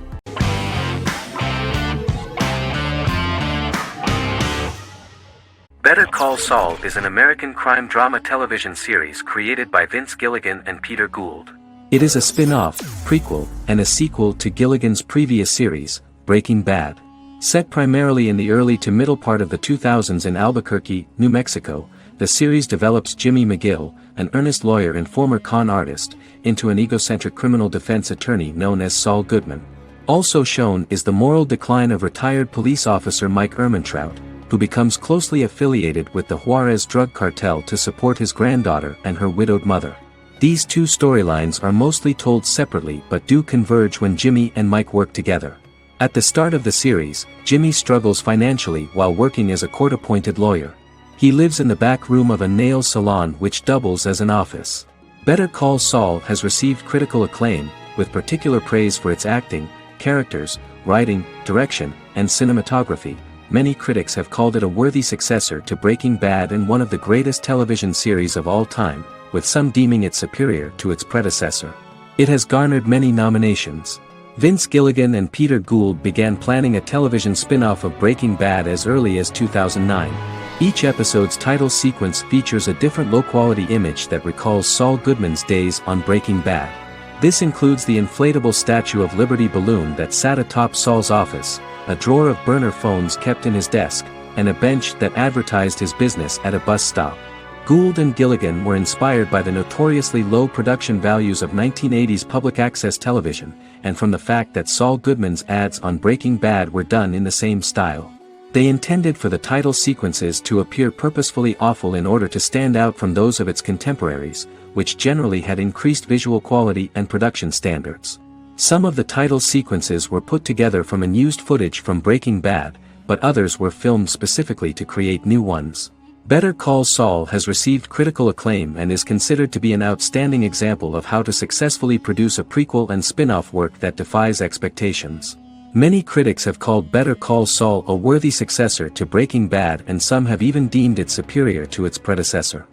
A: Better Call Saul is an American crime drama television series created by Vince Gilligan and Peter Gould. It is a spin-off, prequel, and a sequel to Gilligan's previous series, Breaking Bad. Set primarily in the early to middle part of the 2000s in Albuquerque, New Mexico, the series develops Jimmy McGill, an earnest lawyer and former con artist, into an egocentric criminal defense attorney known as Saul Goodman. Also shown is the moral decline of retired police officer Mike Ehrmantraut, who becomes closely affiliated with the Juarez drug cartel to support his granddaughter and her widowed mother. These two storylines are mostly told separately but do converge when Jimmy and Mike work together. At the start of the series, Jimmy struggles financially while working as a court-appointed lawyer. He lives in the back room of a nail salon which doubles as an office. Better Call Saul has received critical acclaim, with particular praise for its acting, characters, writing, direction, and cinematography. Many critics have called it a worthy successor to Breaking Bad and one of the greatest television series of all time, with some deeming it superior to its predecessor. It has garnered many nominations. Vince Gilligan and Peter Gould began planning a television spin-off of Breaking Bad as early as 2009. Each episode's title sequence features a different low-quality image that recalls Saul Goodman's days on Breaking Bad. This includes the inflatable Statue of Liberty balloon that sat atop Saul's office, a drawer of burner phones kept in his desk, and a bench that advertised his business at a bus stop. Gould and Gilligan were inspired by the notoriously low production values of 1980s public access television, and from the fact that Saul Goodman's ads on Breaking Bad were done in the same style. They intended for the title sequences to appear purposefully awful in order to stand out from those of its contemporaries, which generally had increased visual quality and production standards. Some of the title sequences were put together from unused footage from Breaking Bad, but others were filmed specifically to create new ones. Better Call Saul has received critical acclaim and is considered to be an outstanding example of how to successfully produce a prequel and spin-off work that defies expectations. Many critics have called Better Call Saul a worthy successor to Breaking Bad, and some have even deemed it superior to its predecessor.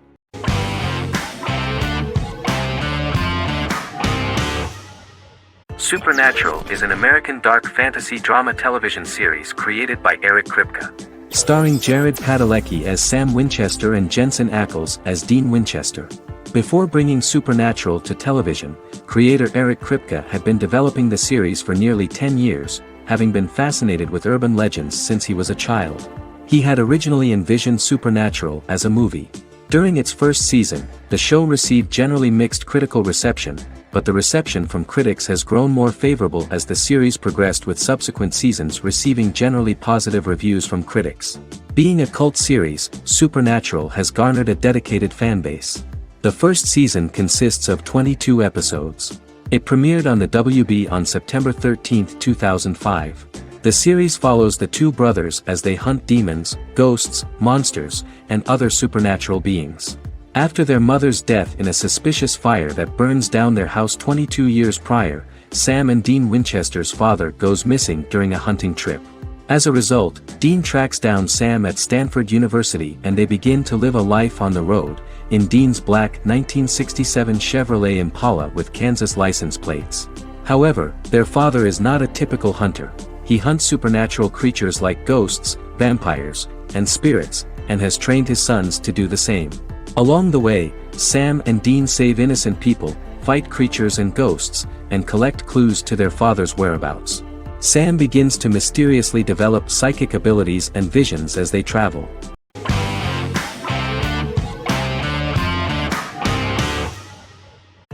A: Supernatural is an American dark fantasy drama television series created by Eric Kripke. Starring Jared Padalecki as Sam Winchester and Jensen Ackles as Dean Winchester. Before bringing Supernatural to television, creator Eric Kripke had been developing the series for nearly 10 years, having been fascinated with urban legends since he was a child. He had originally envisioned Supernatural as a movie. During its first season, the show received generally mixed critical reception, but the reception from critics has grown more favorable as the series progressed, with subsequent seasons receiving generally positive reviews from critics. Being a cult series, Supernatural has garnered a dedicated fanbase. The first season consists of 22 episodes. It premiered on the WB on September 13, 2005. The series follows the two brothers as they hunt demons, ghosts, monsters, and other supernatural beings. After their mother's death in a suspicious fire that burns down their house 22 years prior, Sam and Dean Winchester's father goes missing during a hunting trip. As a result, Dean tracks down Sam at Stanford University and they begin to live a life on the road, in Dean's black 1967 Chevrolet Impala with Kansas license plates. However, their father is not a typical hunter. He hunts supernatural creatures like ghosts, vampires, and spirits, and has trained his sons to do the same. Along the way, Sam and Dean save innocent people, fight creatures and ghosts, and collect clues to their father's whereabouts. Sam begins to mysteriously develop psychic abilities and visions as they travel.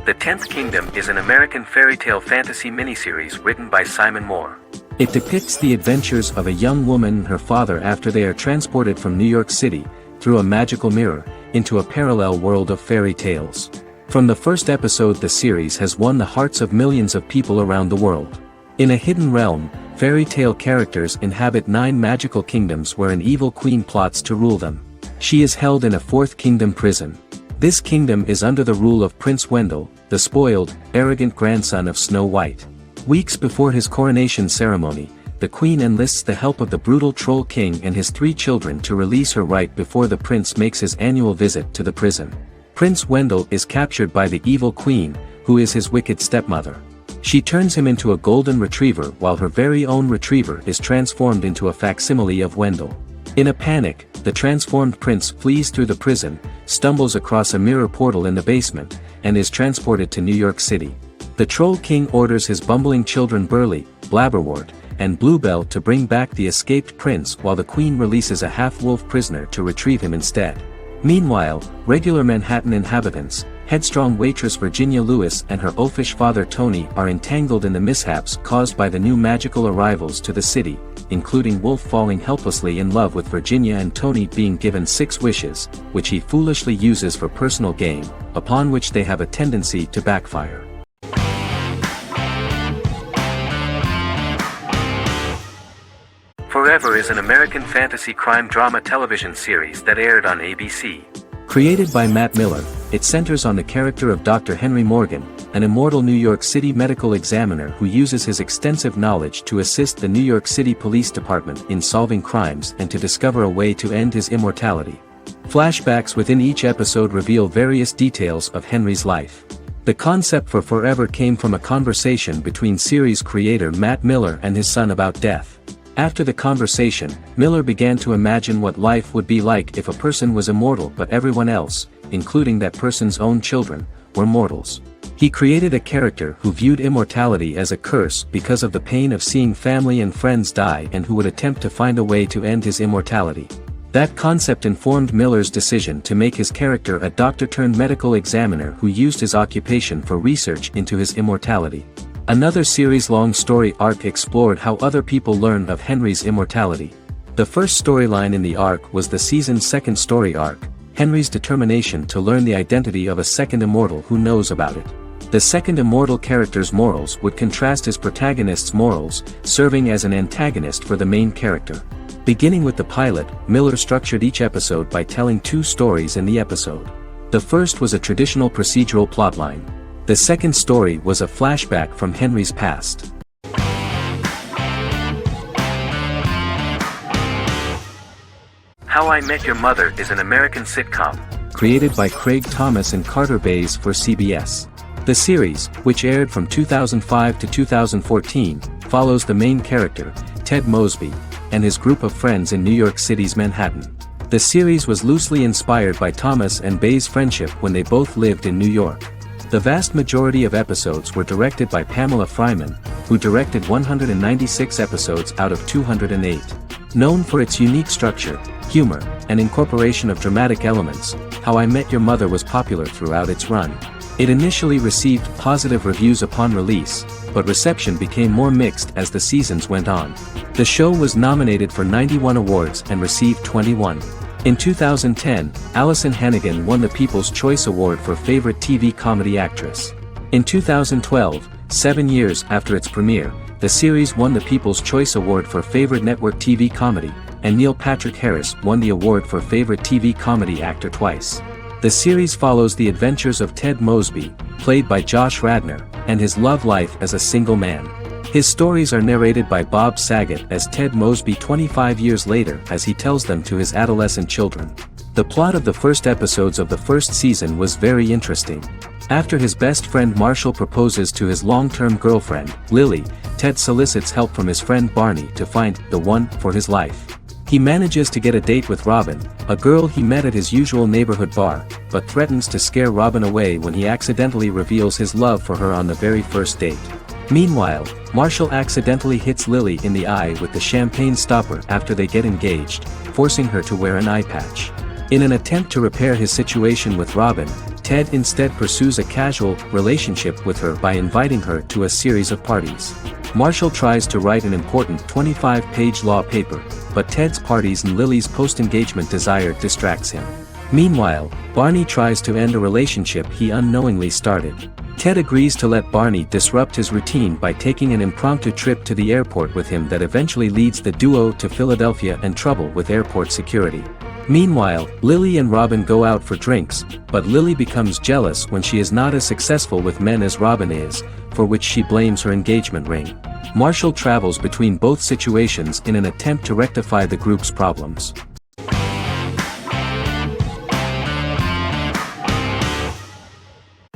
A: The Tenth Kingdom is an American fairy tale fantasy miniseries written by Simon Moore. It depicts the adventures of a young woman and her father after they are transported from New York City, through a magical mirror, into a parallel world of fairy tales. From the first episode, the series has won the hearts of millions of people around the world. In a hidden realm, fairy tale characters inhabit 9 magical kingdoms where an evil queen plots to rule them. She is held in a 4th kingdom prison. This kingdom is under the rule of Prince Wendell, the spoiled, arrogant grandson of Snow White. Weeks before his coronation ceremony, the queen enlists the help of the brutal Troll King and his 3 children to release her right before the prince makes his annual visit to the prison. Prince Wendell is captured by the evil queen, who is his wicked stepmother. She turns him into a golden retriever while her very own retriever is transformed into a facsimile of Wendell. In a panic, the transformed prince flees through the prison, stumbles across a mirror portal in the basement, and is transported to New York City. The Troll King orders his bumbling children Burley, Blabberwort, and Bluebell to bring back the escaped prince, while the queen releases a half-wolf prisoner to retrieve him instead. Meanwhile, regular Manhattan inhabitants, headstrong waitress Virginia Lewis and her oafish father Tony are entangled in the mishaps caused by the new magical arrivals to the city, including Wolf falling helplessly in love with Virginia and Tony being given 6 wishes, which he foolishly uses for personal gain, upon which they have a tendency to backfire. Forever is an American fantasy crime drama television series that aired on ABC. Created by Matt Miller, it centers on the character of Dr. Henry Morgan, an immortal New York City medical examiner who uses his extensive knowledge to assist the New York City Police Department in solving crimes and to discover a way to end his immortality. Flashbacks within each episode reveal various details of Henry's life. The concept for Forever came from a conversation between series creator Matt Miller and his son about death. After the conversation, Miller began to imagine what life would be like if a person was immortal but everyone else, including that person's own children, were mortals. He created a character who viewed immortality as a curse because of the pain of seeing family and friends die and who would attempt to find a way to end his immortality. That concept informed Miller's decision to make his character a doctor-turned-medical examiner who used his occupation for research into his immortality. Another series-long story arc explored how other people learned of Henry's immortality. The first storyline in the arc was the season's second story arc, Henry's determination to learn the identity of a second immortal who knows about it. The second immortal character's morals would contrast his protagonist's morals, serving as an antagonist for the main character. Beginning with the pilot, Miller structured each episode by telling 2 stories in the episode. The first was a traditional procedural plotline. The second story was a flashback from Henry's past. How I Met Your Mother is an American sitcom, created by Craig Thomas and Carter Bays for CBS. The series, which aired from 2005 to 2014, follows the main character, Ted Mosby, and his group of friends in New York City's Manhattan. The series was loosely inspired by Thomas and Bays' friendship when they both lived in New York. The vast majority of episodes were directed by Pamela Fryman, who directed 196 episodes out of 208. Known for its unique structure, humor, and incorporation of dramatic elements, How I Met Your Mother was popular throughout its run. It initially received positive reviews upon release, but reception became more mixed as the seasons went on. The show was nominated for 91 awards and received 21. In 2010, Allison Hannigan won the People's Choice Award for Favorite TV Comedy Actress. In 2012, 7 years after its premiere, the series won the People's Choice Award for Favorite Network TV Comedy, and Neil Patrick Harris won the award for Favorite TV Comedy Actor twice. The series follows the adventures of Ted Mosby, played by Josh Radnor, and his love life as a single man. His stories are narrated by Bob Saget as Ted Mosby 25 years later as he tells them to his adolescent children. The plot of the first episodes of the first season was very interesting. After his best friend Marshall proposes to his long-term girlfriend, Lily, Ted solicits help from his friend Barney to find the one for his life. He manages to get a date with Robin, a girl he met at his usual neighborhood bar, but threatens to scare Robin away when he accidentally reveals his love for her on the very first date. Meanwhile, Marshall accidentally hits Lily in the eye with the champagne stopper after they get engaged, forcing her to wear an eye patch. In an attempt to repair his situation with Robin, Ted instead pursues a casual relationship with her by inviting her to a series of parties. Marshall tries to write an important 25-page law paper, but Ted's parties and Lily's post-engagement desire distracts him. Meanwhile, Barney tries to end a relationship he unknowingly started. Ted agrees to let Barney disrupt his routine by taking an impromptu trip to the airport with him that eventually leads the duo to Philadelphia and trouble with airport security. Meanwhile, Lily and Robin go out for drinks, but Lily becomes jealous when she is not as successful with men as Robin is, for which she blames her engagement ring. Marshall travels between both situations in an attempt to rectify the group's problems.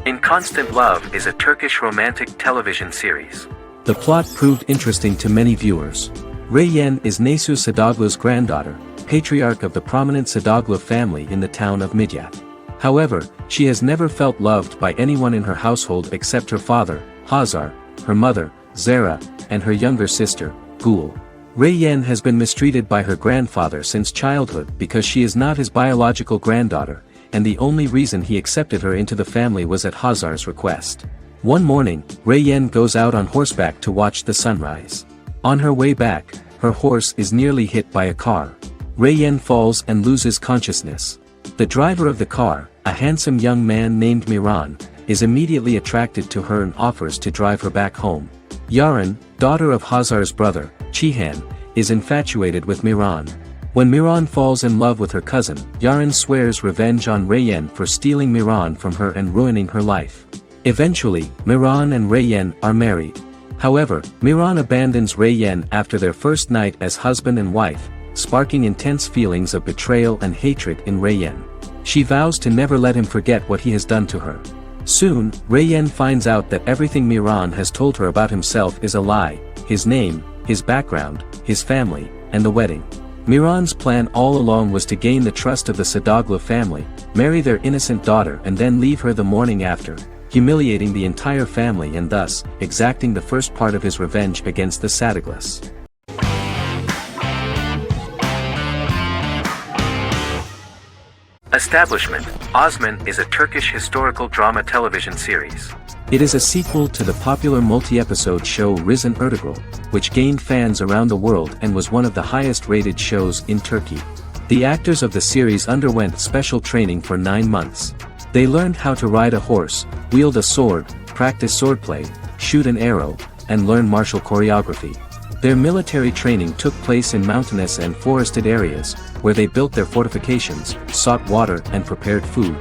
A: In Constant Love is a Turkish romantic television series. The plot proved interesting to many viewers. Reyyen is Nesu Sadoglu's granddaughter, patriarch of the prominent Sadoglu family in the town of Midyat. However, she has never felt loved by anyone in her household except her father, Hazar, her mother, Zara, and her younger sister, Gul. Reyyen has been mistreated by her grandfather since childhood because she is not his biological granddaughter, and the only reason he accepted her into the family was at Hazar's request. One morning, Rei-yen goes out on horseback to watch the sunrise. On her way back, her horse is nearly hit by a car. Rei-yen falls and loses consciousness. The driver of the car, a handsome young man named Miran, is immediately attracted to her and offers to drive her back home. Yaren, daughter of Hazar's brother, Chihan, is infatuated with Miran. When Miran falls in love with her cousin, Yaren swears revenge on Rei-yen for stealing Miran from her and ruining her life. Eventually, Miran and Rei-yen are married. However, Miran abandons Rei-yen after their first night as husband and wife, sparking intense feelings of betrayal and hatred in Rei-yen. She vows to never let him forget what he has done to her. Soon, Rei-yen finds out that everything Miran has told her about himself is a lie: his name, his background, his family, and the wedding. Miran's plan all along was to gain the trust of the Sadoglu family, marry their innocent daughter and then leave her the morning after, humiliating the entire family and thus, exacting the first part of his revenge against the Sadaglus. Establishment: Osman is a Turkish historical drama television series. It is a sequel to the popular multi-episode show Risen Ertugrul, which gained fans around the world and was one of the highest-rated shows in Turkey. The actors of the series underwent special training for 9 months. They learned how to ride a horse, wield a sword, practice swordplay, shoot an arrow, and learn martial choreography. Their military training took place in mountainous and forested areas, where they built their fortifications, sought water and prepared food.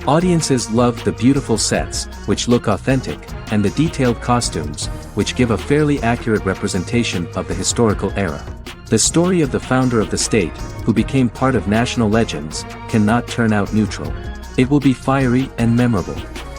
A: Audiences loved the beautiful sets, which look authentic, and the detailed costumes, which give a fairly accurate representation of the historical era. The story of the founder of the state, who became part of national legends, cannot turn out neutral. It will be fiery and memorable.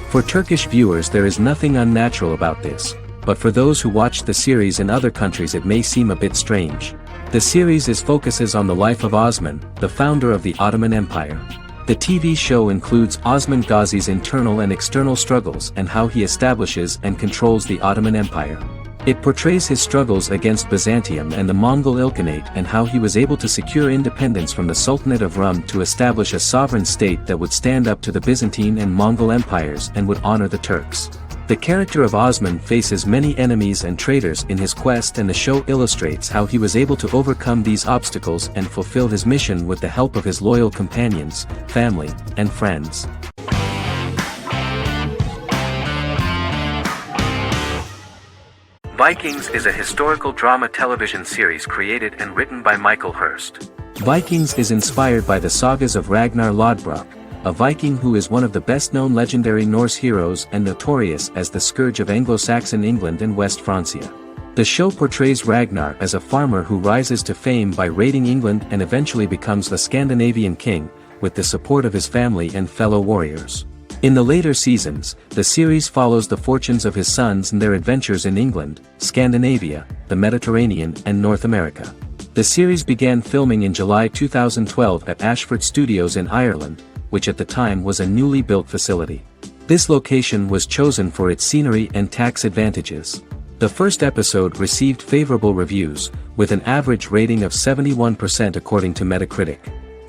A: For Turkish viewers there is nothing unnatural about this, but for those who watch the series in other countries it may seem a bit strange. The series focuses on the life of Osman, the founder of the Ottoman Empire. The TV show includes Osman Ghazi's internal and external struggles and how he establishes and controls the Ottoman Empire. It portrays his struggles against Byzantium and the Mongol Ilkhanate and how he was able to secure independence from the Sultanate of Rum to establish a sovereign state that would stand up to the Byzantine and Mongol empires and would honor the Turks. The character of Osman faces many enemies and traitors in his quest, and the show illustrates how he was able to overcome these obstacles and fulfill his mission with the help of his loyal companions, family, and friends. Vikings is a historical drama television series created and written by Michael Hurst. Vikings is inspired by the sagas of Ragnar Lodbrok, a Viking who is one of the best-known legendary Norse heroes and notorious as the scourge of Anglo-Saxon England and West Francia. The show portrays Ragnar as a farmer who rises to fame by raiding England and eventually becomes the Scandinavian king, with the support of his family and fellow warriors. In the later seasons, the series follows the fortunes of his sons and their adventures in England, Scandinavia, the Mediterranean and North America. The series began filming in July 2012 at Ashford Studios in Ireland, which at the time was a newly built facility. This location was chosen for its scenery and tax advantages. The first episode received favorable reviews, with an average rating of 71% according to Metacritic.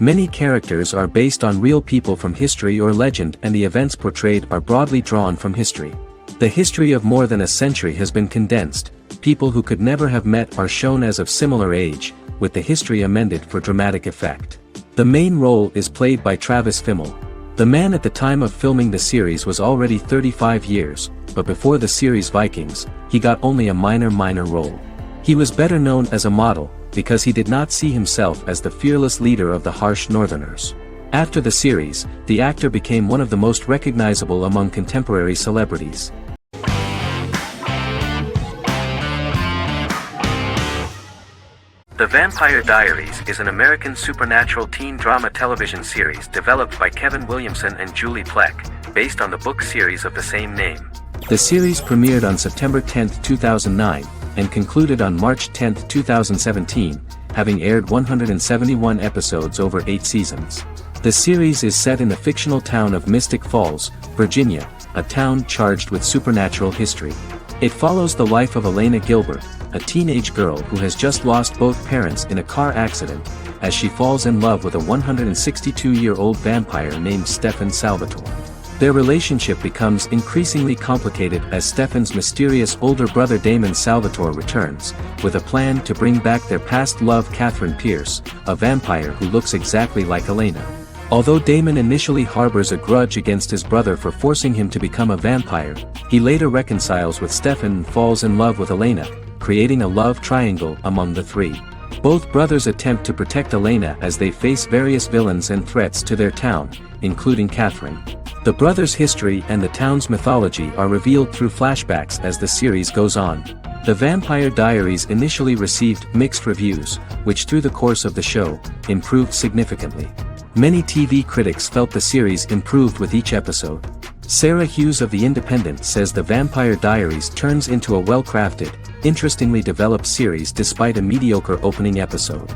A: Many characters are based on real people from history or legend, and the events portrayed are broadly drawn from history. The history of more than a century has been condensed. People who could never have met are shown as of similar age, with the history amended for dramatic effect. The main role is played by Travis Fimmel. The man at the time of filming the series was already 35 years, but before the series Vikings, he got only a minor role. He was better known as a model, because he did not see himself as the fearless leader of the harsh Northerners. After the series, the actor became one of the most recognizable among contemporary celebrities. The Vampire Diaries is an American supernatural teen drama television series developed by Kevin Williamson and Julie Plec, based on the book series of the same name. The series premiered on September 10, 2009, and concluded on March 10, 2017, having aired 171 episodes over 8 seasons. The series is set in the fictional town of Mystic Falls, Virginia, a town charged with supernatural history. It follows the life of Elena Gilbert, a teenage girl who has just lost both parents in a car accident, as she falls in love with a 162-year-old vampire named Stefan Salvatore. Their relationship becomes increasingly complicated as Stefan's mysterious older brother Damon Salvatore returns, with a plan to bring back their past love Catherine Pierce, a vampire who looks exactly like Elena. Although Damon initially harbors a grudge against his brother for forcing him to become a vampire, he later reconciles with Stefan and falls in love with Elena, creating a love triangle among the three. Both brothers attempt to protect Elena as they face various villains and threats to their town, including Catherine. The brothers' history and the town's mythology are revealed through flashbacks as the series goes on. The Vampire Diaries initially received mixed reviews, which through the course of the show, improved significantly. Many TV critics felt the series improved with each episode. Sarah Hughes of The Independent says The Vampire Diaries turns into a well-crafted, interestingly developed series despite a mediocre opening episode.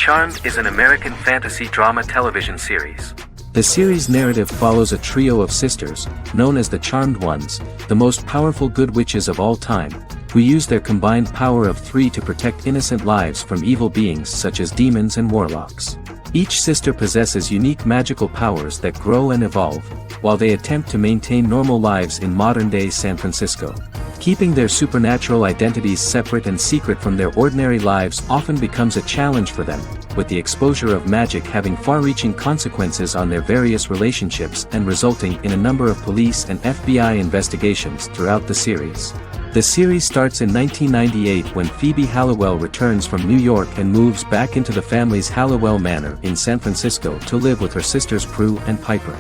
A: Charmed is an American fantasy drama television series.
B: The series' narrative follows a trio of sisters, known as the Charmed Ones, the most powerful good witches of all time, who use their combined power of three to protect innocent lives from evil beings such as demons and warlocks. Each sister possesses unique magical powers that grow and evolve, while they attempt to maintain normal lives in modern-day San Francisco. Keeping their supernatural identities separate and secret from their ordinary lives often becomes a challenge for them, with the exposure of magic having far-reaching consequences on their various relationships and resulting in a number of police and FBI investigations throughout the series. The series starts in 1998 when Phoebe Halliwell returns from New York and moves back into the family's Halliwell Manor in San Francisco to live with her sisters Prue and Piper.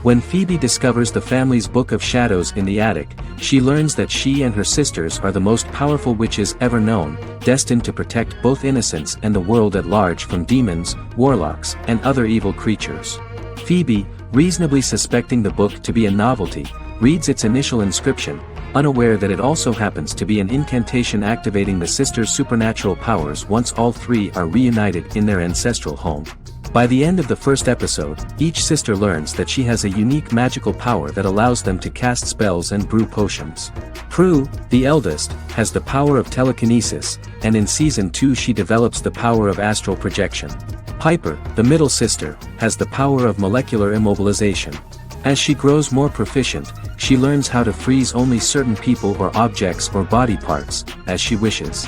B: When Phoebe discovers the family's Book of Shadows in the attic, she learns that she and her sisters are the most powerful witches ever known, destined to protect both innocents and the world at large from demons, warlocks, and other evil creatures. Phoebe, reasonably suspecting the book to be a novelty, reads its initial inscription, unaware that it also happens to be an incantation activating the sisters' supernatural powers once all three are reunited in their ancestral home. By the end of the first episode, each sister learns that she has a unique magical power that allows them to cast spells and brew potions. Prue, the eldest, has the power of telekinesis, and in Season 2 she develops the power of astral projection. Piper, the middle sister, has the power of molecular immobilization. As she grows more proficient, she learns how to freeze only certain people or objects or body parts, as she wishes.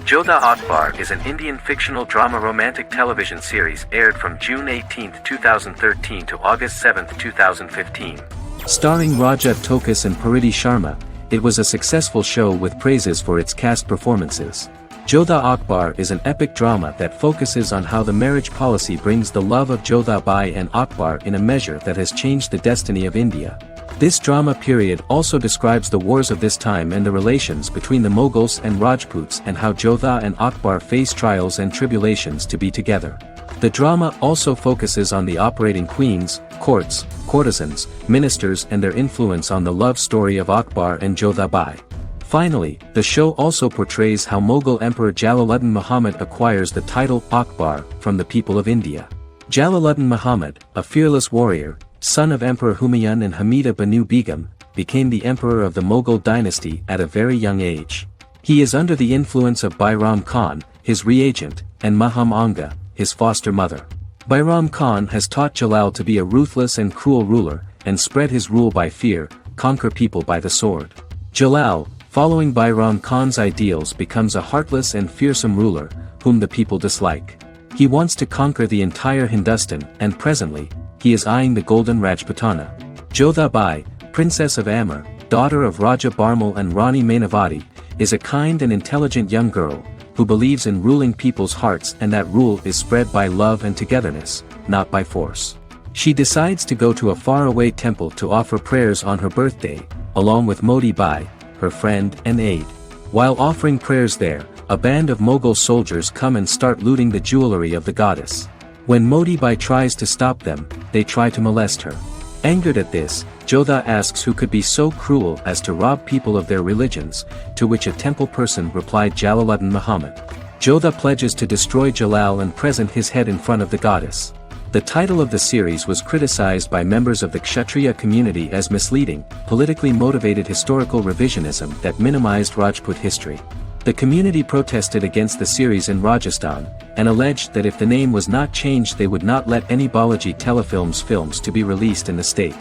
A: Jodha Akbar is an Indian fictional drama romantic television series aired from June 18, 2013 to August 7, 2015.
B: Starring Raja Tokas and Pariti Sharma, it was a successful show with praises for its cast performances. Jodha Akbar is an epic drama that focuses on how the marriage policy brings the love of Jodha Bai and Akbar in a measure that has changed the destiny of India. This drama period also describes the wars of this time and the relations between the Mughals and Rajputs and how Jodha and Akbar face trials and tribulations to be together. The drama also focuses on the operating queens, courts, courtesans, ministers and their influence on the love story of Akbar and Jodha Bai. Finally, the show also portrays how Mughal Emperor Jalaluddin Muhammad acquires the title Akbar from the people of India. Jalaluddin Muhammad, a fearless warrior, son of Emperor Humayun and Hamida Banu Begum, became the emperor of the Mughal dynasty at a very young age. He is under the influence of Bairam Khan, his reagent, and Maham Anga, his foster mother. Bairam Khan has taught Jalal to be a ruthless and cruel ruler, and spread his rule by fear, conquer people by the sword. Jalal, following Bairam Khan's ideals, becomes a heartless and fearsome ruler, whom the people dislike. He wants to conquer the entire Hindustan, and presently, he is eyeing the Golden Rajputana. Jodha Bai, Princess of Amber, daughter of Raja Barmal and Rani Mainavati, is a kind and intelligent young girl, who believes in ruling people's hearts and that rule is spread by love and togetherness, not by force. She decides to go to a faraway temple to offer prayers on her birthday, along with Modi Bai, her friend and aide. While offering prayers there, a band of Mughal soldiers come and start looting the jewelry of the goddess. When Modi Bai tries to stop them, they try to molest her. Angered at this, Jodha asks who could be so cruel as to rob people of their religions, to which a temple person replied Jalaluddin Muhammad. Jodha pledges to destroy Jalal and present his head in front of the goddess. The title of the series was criticized by members of the Kshatriya community as misleading, politically motivated historical revisionism that minimized Rajput history. The community protested against the series in Rajasthan, and alleged that if the name was not changed they would not let any Balaji telefilms films to be released in the state.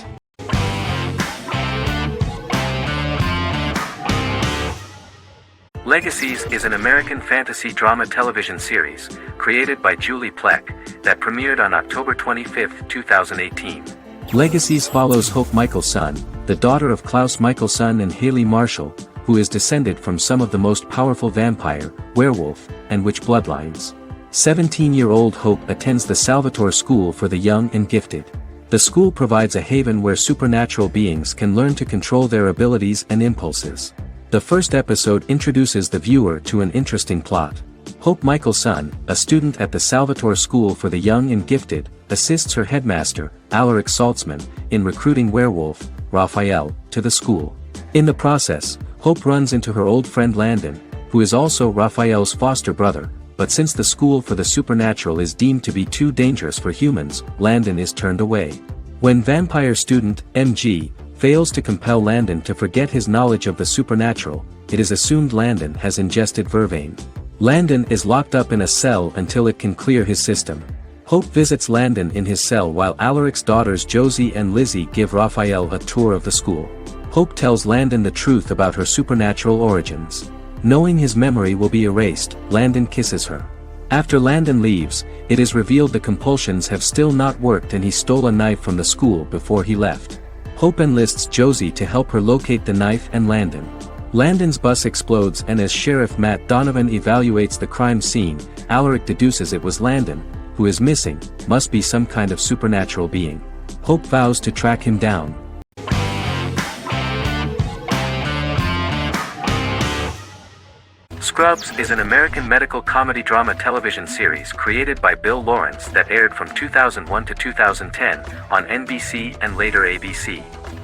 A: Legacies is an American fantasy drama television series, created by Julie Plec, that premiered on October 25, 2018.
B: Legacies follows Hope Michelson, the daughter of Klaus Michelson and Haley Marshall, who is descended from some of the most powerful vampire, werewolf, and witch bloodlines. 17-year-old Hope attends the Salvatore School for the Young and Gifted. The school provides a haven where supernatural beings can learn to control their abilities and impulses. The first episode introduces the viewer to an interesting plot. Hope Michelson, a student at the Salvatore School for the Young and Gifted, assists her headmaster, Alaric Saltzman, in recruiting werewolf, Raphael, to the school. In the process, Hope runs into her old friend Landon, who is also Raphael's foster brother, but since the school for the supernatural is deemed to be too dangerous for humans, Landon is turned away. When vampire student, MG, fails to compel Landon to forget his knowledge of the supernatural, it is assumed Landon has ingested vervain. Landon is locked up in a cell until it can clear his system. Hope visits Landon in his cell while Alaric's daughters Josie and Lizzie give Raphael a tour of the school. Hope tells Landon the truth about her supernatural origins. Knowing his memory will be erased, Landon kisses her. After Landon leaves, it is revealed the compulsions have still not worked and he stole a knife from the school before he left. Hope enlists Josie to help her locate the knife and Landon. Landon's bus explodes and as Sheriff Matt Donovan evaluates the crime scene, Alaric deduces it was Landon, who is missing, must be some kind of supernatural being. Hope vows to track him down.
A: Scrubs is an American medical comedy drama television series created by Bill Lawrence that aired from 2001 to 2010 on NBC and later ABC.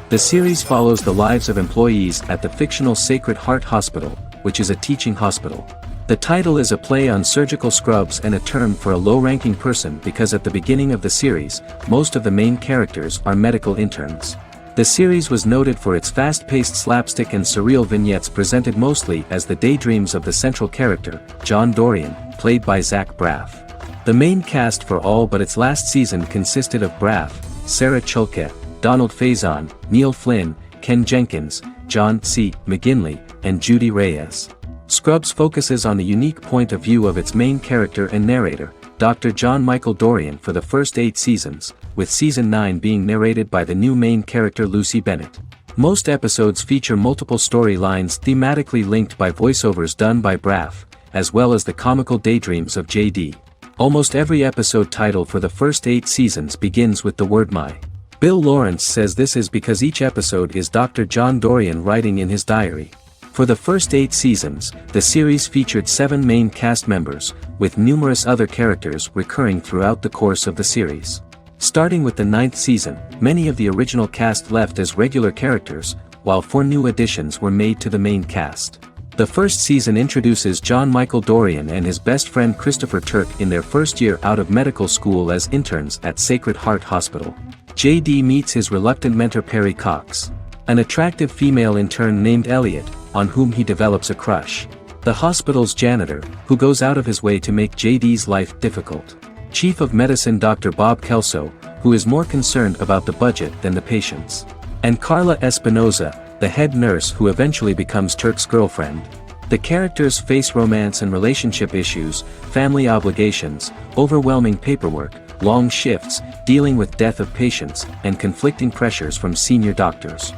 B: The series follows the lives of employees at the fictional Sacred Heart Hospital, which is a teaching hospital. The title is a play on surgical scrubs and a term for a low-ranking person because at the beginning of the series, most of the main characters are medical interns. The series was noted for its fast-paced slapstick and surreal vignettes presented mostly as the daydreams of the central character, John Dorian, played by Zach Braff. The main cast for all but its last season consisted of Braff, Sarah Chulke, Donald Faison, Neil Flynn, Ken Jenkins, John C. McGinley, and Judy Reyes. Scrubs focuses on the unique point of view of its main character and narrator, Dr. John Michael Dorian for the first 8 seasons, with season 9 being narrated by the new main character Lucy Bennett. Most episodes feature multiple storylines thematically linked by voiceovers done by Braff, as well as the comical daydreams of JD. Almost every episode title for the first 8 seasons begins with the word my. Bill Lawrence says this is because each episode is Dr. John Dorian writing in his diary. For the first 8 seasons, the series featured 7 main cast members, with numerous other characters recurring throughout the course of the series. Starting with the 9th season, many of the original cast left as regular characters, while 4 new additions were made to the main cast. The first season introduces John Michael Dorian and his best friend Christopher Turk in their first year out of medical school as interns at Sacred Heart Hospital. JD meets his reluctant mentor Perry Cox, an attractive female intern named Elliot, on whom he develops a crush. The hospital's janitor, who goes out of his way to make JD's life difficult. Chief of Medicine Dr. Bob Kelso, who is more concerned about the budget than the patients. And Carla Espinoza, the head nurse who eventually becomes Turk's girlfriend. The characters face romance and relationship issues, family obligations, overwhelming paperwork, long shifts, dealing with death of patients, and conflicting pressures from senior doctors.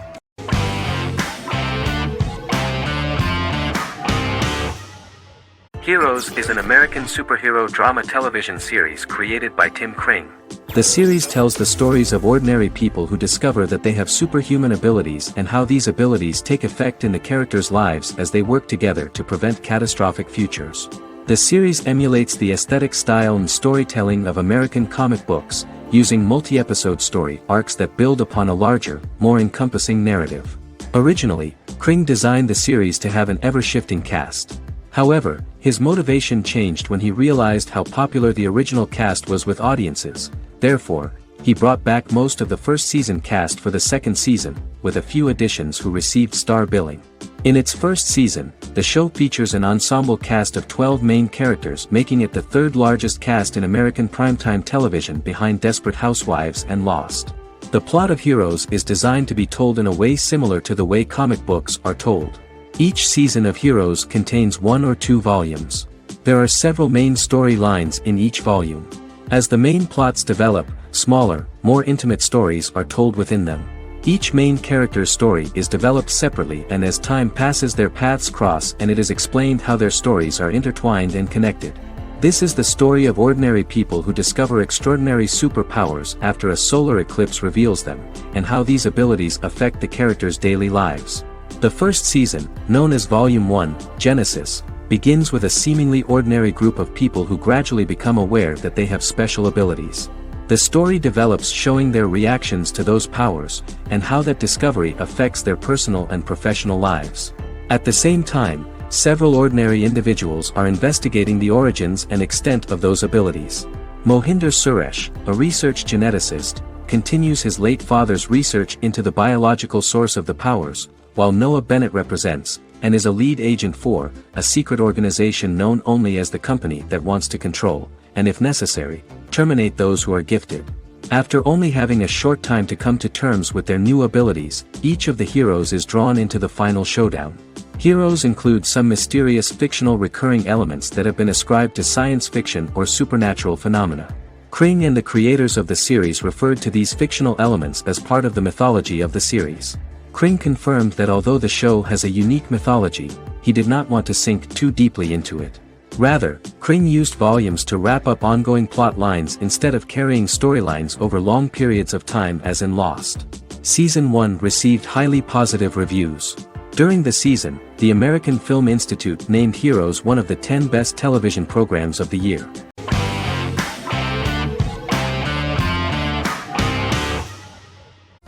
A: Heroes is an American superhero drama television series created by Tim Kring.
B: The series tells the stories of ordinary people who discover that they have superhuman abilities and how these abilities take effect in the characters' lives as they work together to prevent catastrophic futures. The series emulates the aesthetic style and storytelling of American comic books, using multi-episode story arcs that build upon a larger, more encompassing narrative. Originally, Kring designed the series to have an ever-shifting cast. However, his motivation changed when he realized how popular the original cast was with audiences. Therefore, he brought back most of the first season cast for the second season, with a few additions who received star billing. In its first season, the show features an ensemble cast of 12 main characters, making it the third largest cast in American primetime television behind Desperate Housewives and Lost. The plot of Heroes is designed to be told in a way similar to the way comic books are told. Each season of Heroes contains 1 or 2 volumes. There are several main storylines in each volume. As the main plots develop, smaller, more intimate stories are told within them. Each main character's story is developed separately, and as time passes their paths cross and it is explained how their stories are intertwined and connected. This is the story of ordinary people who discover extraordinary superpowers after a solar eclipse reveals them, and how these abilities affect the characters' daily lives. The first season, known as Volume 1, Genesis, begins with a seemingly ordinary group of people who gradually become aware that they have special abilities. The story develops showing their reactions to those powers, and how that discovery affects their personal and professional lives. At the same time, several ordinary individuals are investigating the origins and extent of those abilities. Mohinder Suresh, a research geneticist, continues his late father's research into the biological source of the powers, while Noah Bennett represents, and is a lead agent for, a secret organization known only as the Company that wants to control, and if necessary, terminate those who are gifted. After only having a short time to come to terms with their new abilities, each of the heroes is drawn into the final showdown. Heroes include some mysterious fictional recurring elements that have been ascribed to science fiction or supernatural phenomena. Kring and the creators of the series referred to these fictional elements as part of the mythology of the series. Kring confirmed that although the show has a unique mythology, he did not want to sink too deeply into it. Rather, Kring used volumes to wrap up ongoing plot lines instead of carrying storylines over long periods of time as in Lost. Season 1 received highly positive reviews. During the season, the American Film Institute named Heroes one of the 10 best television programs of the year.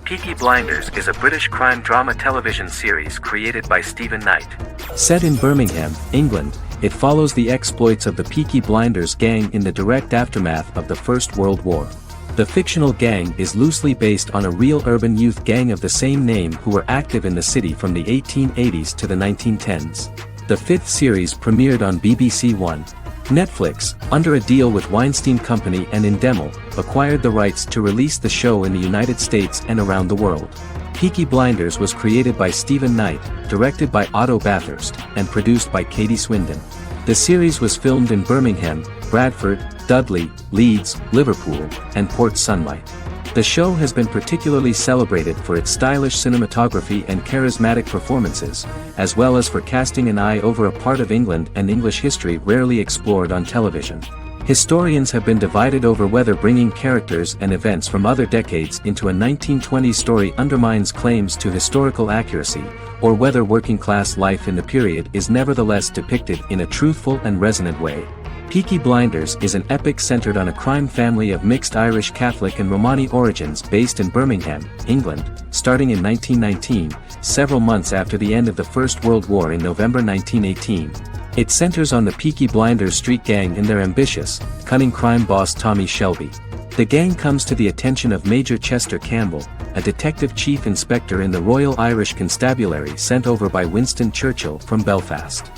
A: Peaky Blinders is a British crime drama television series created by Stephen Knight.
B: Set in Birmingham, England, it follows the exploits of the Peaky Blinders gang in the direct aftermath of the First World War. The fictional gang is loosely based on a real urban youth gang of the same name who were active in the city from the 1880s to the 1910s. The 5th series premiered on BBC One. Netflix, under a deal with Weinstein Company and Endemol, acquired the rights to release the show in the United States and around the world. Peaky Blinders was created by Stephen Knight, directed by Otto Bathurst, and produced by Katie Swindon. The series was filmed in Birmingham, Bradford, Dudley, Leeds, Liverpool, and Port Sunlight. The show has been particularly celebrated for its stylish cinematography and charismatic performances, as well as for casting an eye over a part of England and English history rarely explored on television. Historians have been divided over whether bringing characters and events from other decades into a 1920s story undermines claims to historical accuracy, or whether working-class life in the period is nevertheless depicted in a truthful and resonant way. Peaky Blinders is an epic centered on a crime family of mixed Irish Catholic and Romani origins based in Birmingham, England, starting in 1919, several months after the end of the First World War in November 1918. It centers on the Peaky Blinders street gang and their ambitious, cunning crime boss Tommy Shelby. The gang comes to the attention of Major Chester Campbell, a detective chief inspector in the Royal Irish Constabulary sent over by Winston Churchill from Belfast.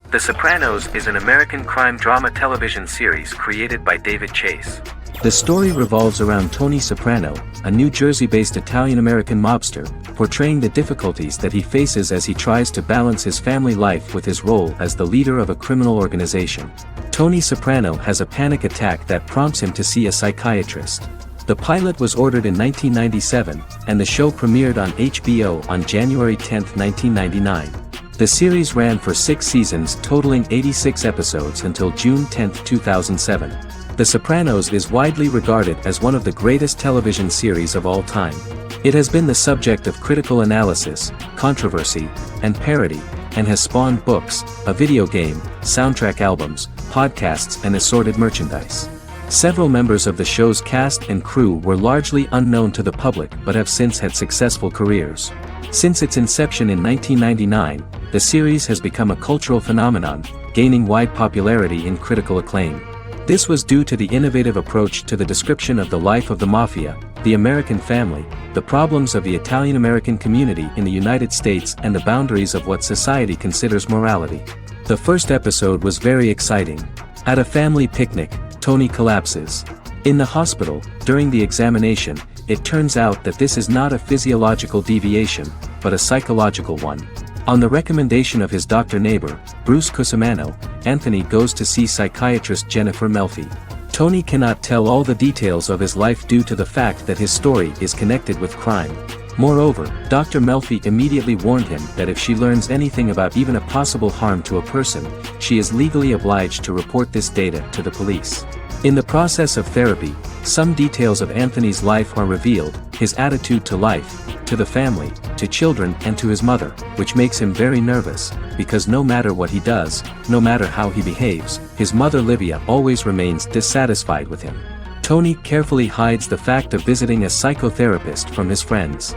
A: The Sopranos is an American crime drama television series created by David Chase.
B: The story revolves around Tony Soprano, a New Jersey-based Italian-American mobster, portraying the difficulties that he faces as he tries to balance his family life with his role as the leader of a criminal organization. Tony Soprano has a panic attack that prompts him to see a psychiatrist. The pilot was ordered in 1997, and the show premiered on HBO on January 10, 1999. The series ran for 6 seasons totaling 86 episodes until June 10, 2007. The Sopranos is widely regarded as one of the greatest television series of all time. It has been the subject of critical analysis, controversy, and parody, and has spawned books, a video game, soundtrack albums, podcasts and assorted merchandise. Several members of the show's cast and crew were largely unknown to the public but have since had successful careers. Since its inception in 1999, the series has become a cultural phenomenon, gaining wide popularity and critical acclaim. This was due to the innovative approach to the description of the life of the mafia, the American family, the problems of the Italian-American community in the United States and the boundaries of what society considers morality. The first episode was very exciting. At a family picnic, Tony collapses. In the hospital, during the examination, it turns out that this is not a physiological deviation, but a psychological one. On the recommendation of his doctor neighbor, Bruce Cusimano, Anthony goes to see psychiatrist Jennifer Melfi. Tony cannot tell all the details of his life due to the fact that his story is connected with crime. Moreover, Dr. Melfi immediately warned him that if she learns anything about even a possible harm to a person, she is legally obliged to report this data to the police. In the process of therapy, some details of Anthony's life are revealed, his attitude to life, to the family, to children and to his mother, which makes him very nervous, because no matter what he does, no matter how he behaves, his mother Livia always remains dissatisfied with him. Tony carefully hides the fact of visiting a psychotherapist from his friends.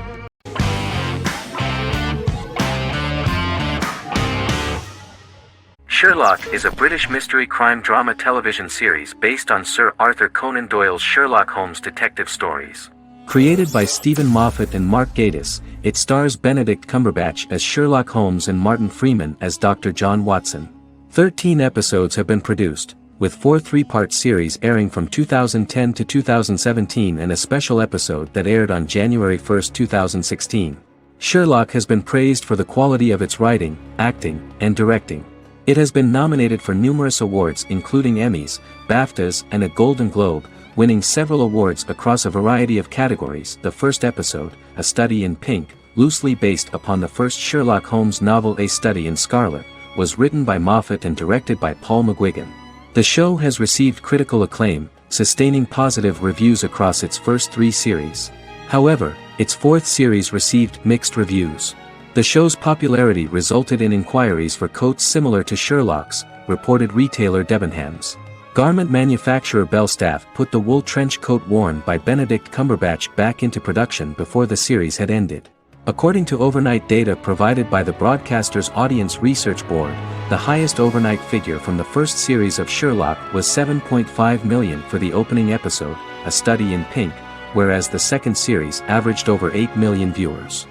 A: Sherlock is a British mystery crime drama television series based on Sir Arthur Conan Doyle's Sherlock Holmes detective stories.
B: Created by Stephen Moffat and Mark Gatiss, it stars Benedict Cumberbatch as Sherlock Holmes and Martin Freeman as Dr. John Watson. 13 episodes have been produced, with 4 three-part series airing from 2010 to 2017 and a special episode that aired on January 1, 2016. Sherlock has been praised for the quality of its writing, acting, and directing. It has been nominated for numerous awards including Emmys, BAFTAs, and a Golden Globe, winning several awards across a variety of categories. The first episode, A Study in Pink, loosely based upon the first Sherlock Holmes novel A Study in Scarlet, was written by Moffat and directed by Paul McGuigan. The show has received critical acclaim, sustaining positive reviews across its first 3 series. However, its 4th series received mixed reviews. The show's popularity resulted in inquiries for coats similar to Sherlock's, reported retailer Debenhams. Garment manufacturer Belstaff put the wool trench coat worn by Benedict Cumberbatch back into production before the series had ended. According to overnight data provided by the broadcaster's Audience Research Board, the highest overnight figure from the first series of Sherlock was 7.5 million for the opening episode, A Study in Pink, whereas the second series averaged over 8 million viewers.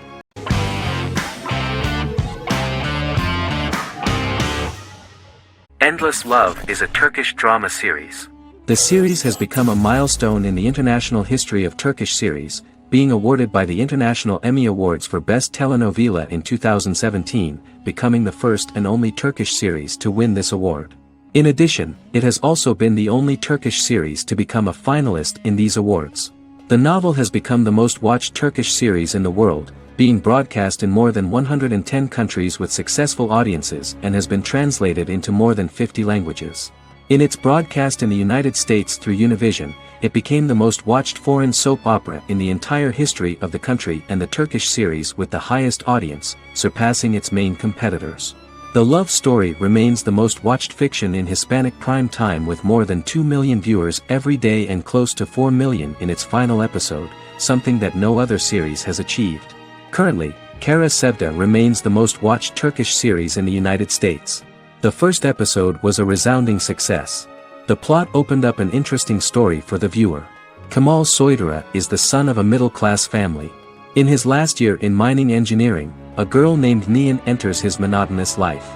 A: Endless Love is a Turkish drama series.
B: The series has become a milestone in the international history of Turkish series, being awarded by the International Emmy Awards for Best Telenovela in 2017, becoming the first and only Turkish series to win this award. In addition, it has also been the only Turkish series to become a finalist in these awards. The novel has become the most watched Turkish series in the world, being broadcast in more than 110 countries with successful audiences and has been translated into more than 50 languages. In its broadcast in the United States through Univision, it became the most watched foreign soap opera in the entire history of the country and the Turkish series with the highest audience, surpassing its main competitors. The love story remains the most watched fiction in Hispanic prime time with more than 2 million viewers every day and close to 4 million in its final episode, something that no other series has achieved. Currently, Kara Sevda remains the most watched Turkish series in the United States. The first episode was a resounding success. The plot opened up an interesting story for the viewer. Kemal Soydura is the son of a middle-class family. In his last year in mining engineering, a girl named Nihan enters his monotonous life.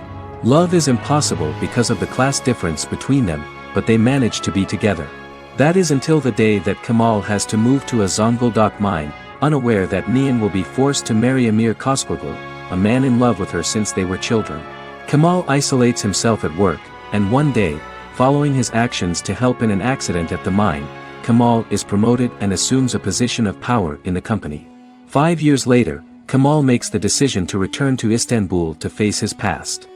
B: Love is impossible because of the class difference between them, but they manage to be together. That is until the day that Kemal has to move to a Zonguldak mine, unaware that Nihan will be forced to marry Amir Koskoglu, a man in love with her since they were children. Kemal isolates himself at work, and one day, following his actions to help in an accident at the mine, Kemal is promoted and assumes a position of power in the company. 5 years later, Kemal makes the decision to return to Istanbul to face his past.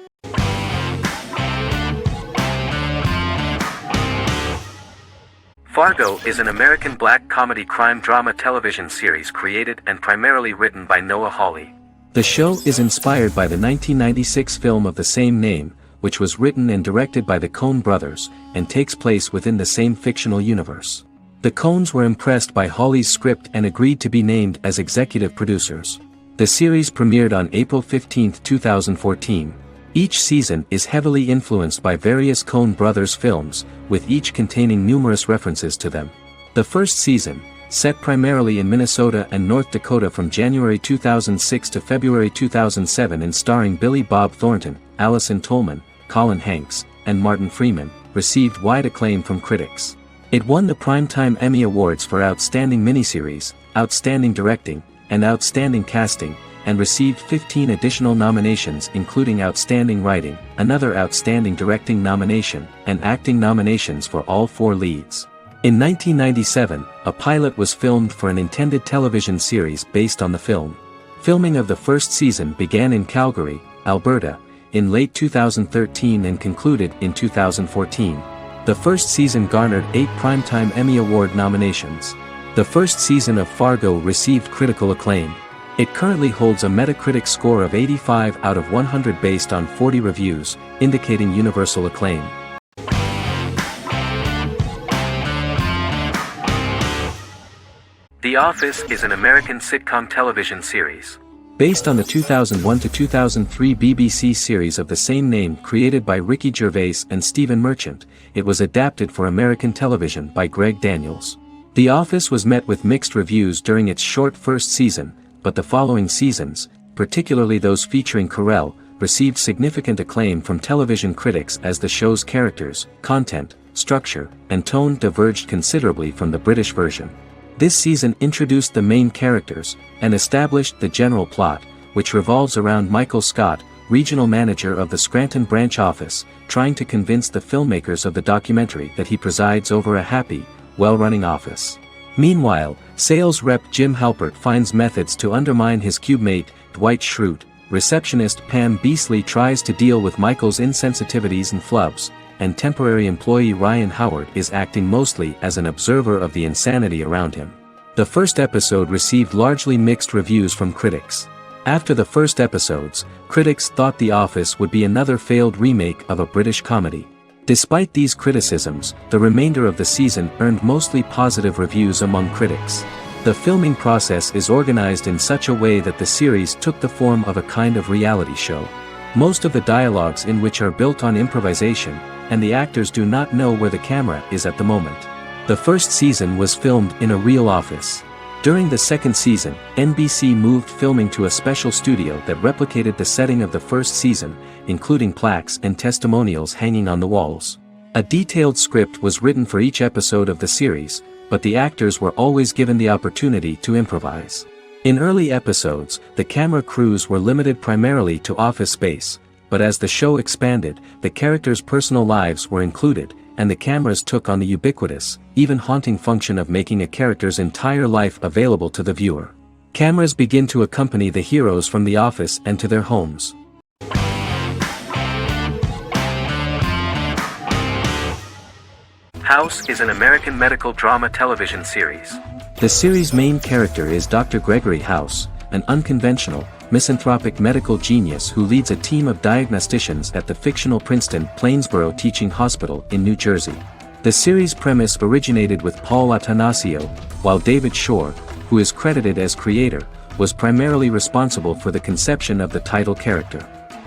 A: Fargo is an American black comedy crime drama television series created and primarily written by Noah Hawley.
B: The show is inspired by the 1996 film of the same name, which was written and directed by the Coen brothers, and takes place within the same fictional universe. The Coens were impressed by Hawley's script and agreed to be named as executive producers. The series premiered on April 15, 2014. Each season is heavily influenced by various Coen Brothers films, with each containing numerous references to them. The first season, set primarily in Minnesota and North Dakota from January 2006 to February 2007 and starring Billy Bob Thornton, Allison Tolman, Colin Hanks, and Martin Freeman, received wide acclaim from critics. It won the Primetime Emmy Awards for Outstanding Miniseries, Outstanding Directing, and Outstanding Casting, and received 15 additional nominations including Outstanding Writing, another Outstanding Directing nomination, and acting nominations for all 4 leads. In 1997, a pilot was filmed for an intended television series based on the film. Filming of the first season began in Calgary, Alberta, in late 2013 and concluded in 2014. The first season garnered 8 Primetime Emmy Award nominations. The first season of Fargo received critical acclaim. It currently holds a Metacritic score of 85 out of 100 based on 40 reviews, indicating universal acclaim.
A: The Office is an American sitcom television series.
B: Based on the 2001 to 2003 BBC series of the same name created by Ricky Gervais and Stephen Merchant, it was adapted for American television by Greg Daniels. The Office was met with mixed reviews during its short first season, but the following seasons, particularly those featuring Carell, received significant acclaim from television critics as the show's characters, content, structure, and tone diverged considerably from the British version. This season introduced the main characters, and established the general plot, which revolves around Michael Scott, regional manager of the Scranton branch office, trying to convince the filmmakers of the documentary that he presides over a happy, well-running office. Meanwhile, sales rep Jim Halpert finds methods to undermine his cube-mate, Dwight Schrute. Receptionist Pam Beasley tries to deal with Michael's insensitivities and flubs, and temporary employee Ryan Howard is acting mostly as an observer of the insanity around him. The first episode received largely mixed reviews from critics. After the first episodes, critics thought The Office would be another failed remake of a British comedy. Despite these criticisms, the remainder of the season earned mostly positive reviews among critics. The filming process is organized in such a way that the series took the form of a kind of reality show. Most of the dialogues in which are built on improvisation, and the actors do not know where the camera is at the moment. The first season was filmed in a real office. During the second season, NBC moved filming to a special studio that replicated the setting of the first season, including plaques and testimonials hanging on the walls. A detailed script was written for each episode of the series, but the actors were always given the opportunity to improvise. In early episodes, the camera crews were limited primarily to office space, but as the show expanded, the characters' personal lives were included, and the cameras took on the ubiquitous, even haunting function of making a character's entire life available to the viewer. Cameras begin to accompany the heroes from the office and to their homes.
A: House is an American medical drama television series.
B: The series' main character is Dr. Gregory House, an unconventional, misanthropic medical genius who leads a team of diagnosticians at the fictional Princeton Plainsboro Teaching Hospital in New Jersey. The series' premise originated with Paul Attanasio, while David Shore, who is credited as creator, was primarily responsible for the conception of the title character.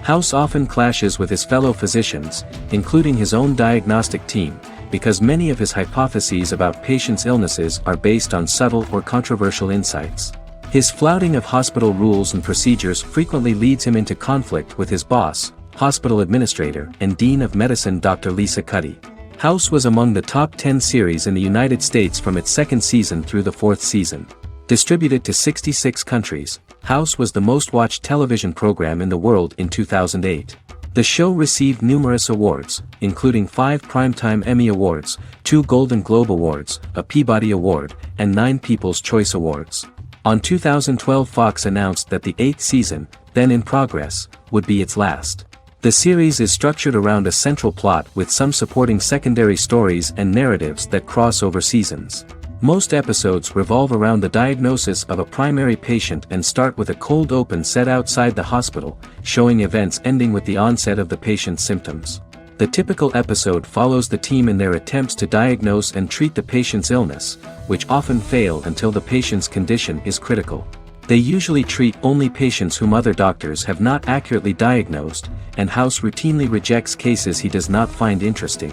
B: House often clashes with his fellow physicians, including his own diagnostic team, because many of his hypotheses about patients' illnesses are based on subtle or controversial insights. His flouting of hospital rules and procedures frequently leads him into conflict with his boss, hospital administrator and dean of medicine Dr. Lisa Cuddy. House was among the top 10 series in the United States from its second season through the fourth season. Distributed to 66 countries, House was the most-watched television program in the world in 2008. The show received numerous awards, including 5 Primetime Emmy Awards, 2 Golden Globe Awards, a Peabody Award, and 9 People's Choice Awards. On 2012, Fox announced that the 8th season, then in progress, would be its last. The series is structured around a central plot with some supporting secondary stories and narratives that cross over seasons. Most episodes revolve around the diagnosis of a primary patient and start with a cold open set outside the hospital, showing events ending with the onset of the patient's symptoms. The typical episode follows the team in their attempts to diagnose and treat the patient's illness, which often fail until the patient's condition is critical. They usually treat only patients whom other doctors have not accurately diagnosed, and House routinely rejects cases he does not find interesting.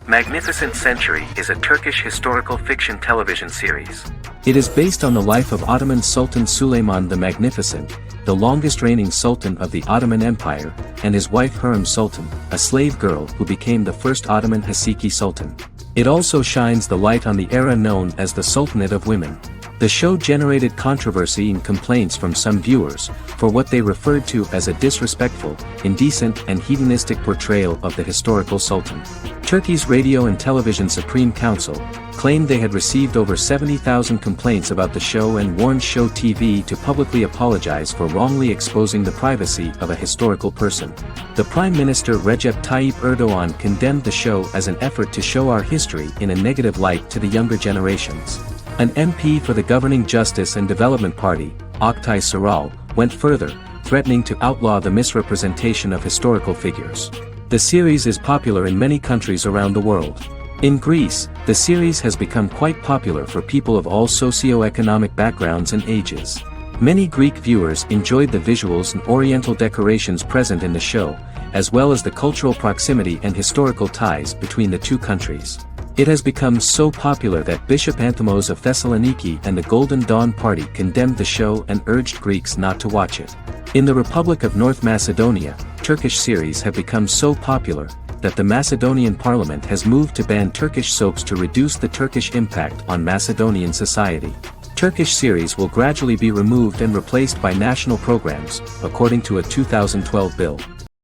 A: Magnificent Century is a Turkish historical fiction television series.
B: It is based on the life of Ottoman Sultan Süleyman the Magnificent, the longest reigning sultan of the Ottoman Empire, and his wife Hürrem Sultan, a slave girl who became the first Ottoman Haseki Sultan. It also shines the light on the era known as the Sultanate of Women. The show generated controversy and complaints from some viewers, for what they referred to as a disrespectful, indecent and hedonistic portrayal of the historical sultan. Turkey's Radio and Television Supreme Council claimed they had received over 70,000 complaints about the show and warned Show TV to publicly apologize for wrongly exposing the privacy of a historical person. The Prime Minister Recep Tayyip Erdogan condemned the show as an effort to show our history in a negative light to the younger generations. An MP for the governing Justice and Development Party, Oktay Saral, went further, threatening to outlaw the misrepresentation of historical figures. The series is popular in many countries around the world. In Greece, the series has become quite popular for people of all socio-economic backgrounds and ages. Many Greek viewers enjoyed the visuals and oriental decorations present in the show, as well as the cultural proximity and historical ties between the two countries. It has become so popular that Bishop Anthimos of Thessaloniki and the Golden Dawn Party condemned the show and urged Greeks not to watch it. In the Republic of North Macedonia, Turkish series have become so popular that the Macedonian parliament has moved to ban Turkish soaps to reduce the Turkish impact on Macedonian society. Turkish series will gradually be removed and replaced by national programs, according to a 2012 bill.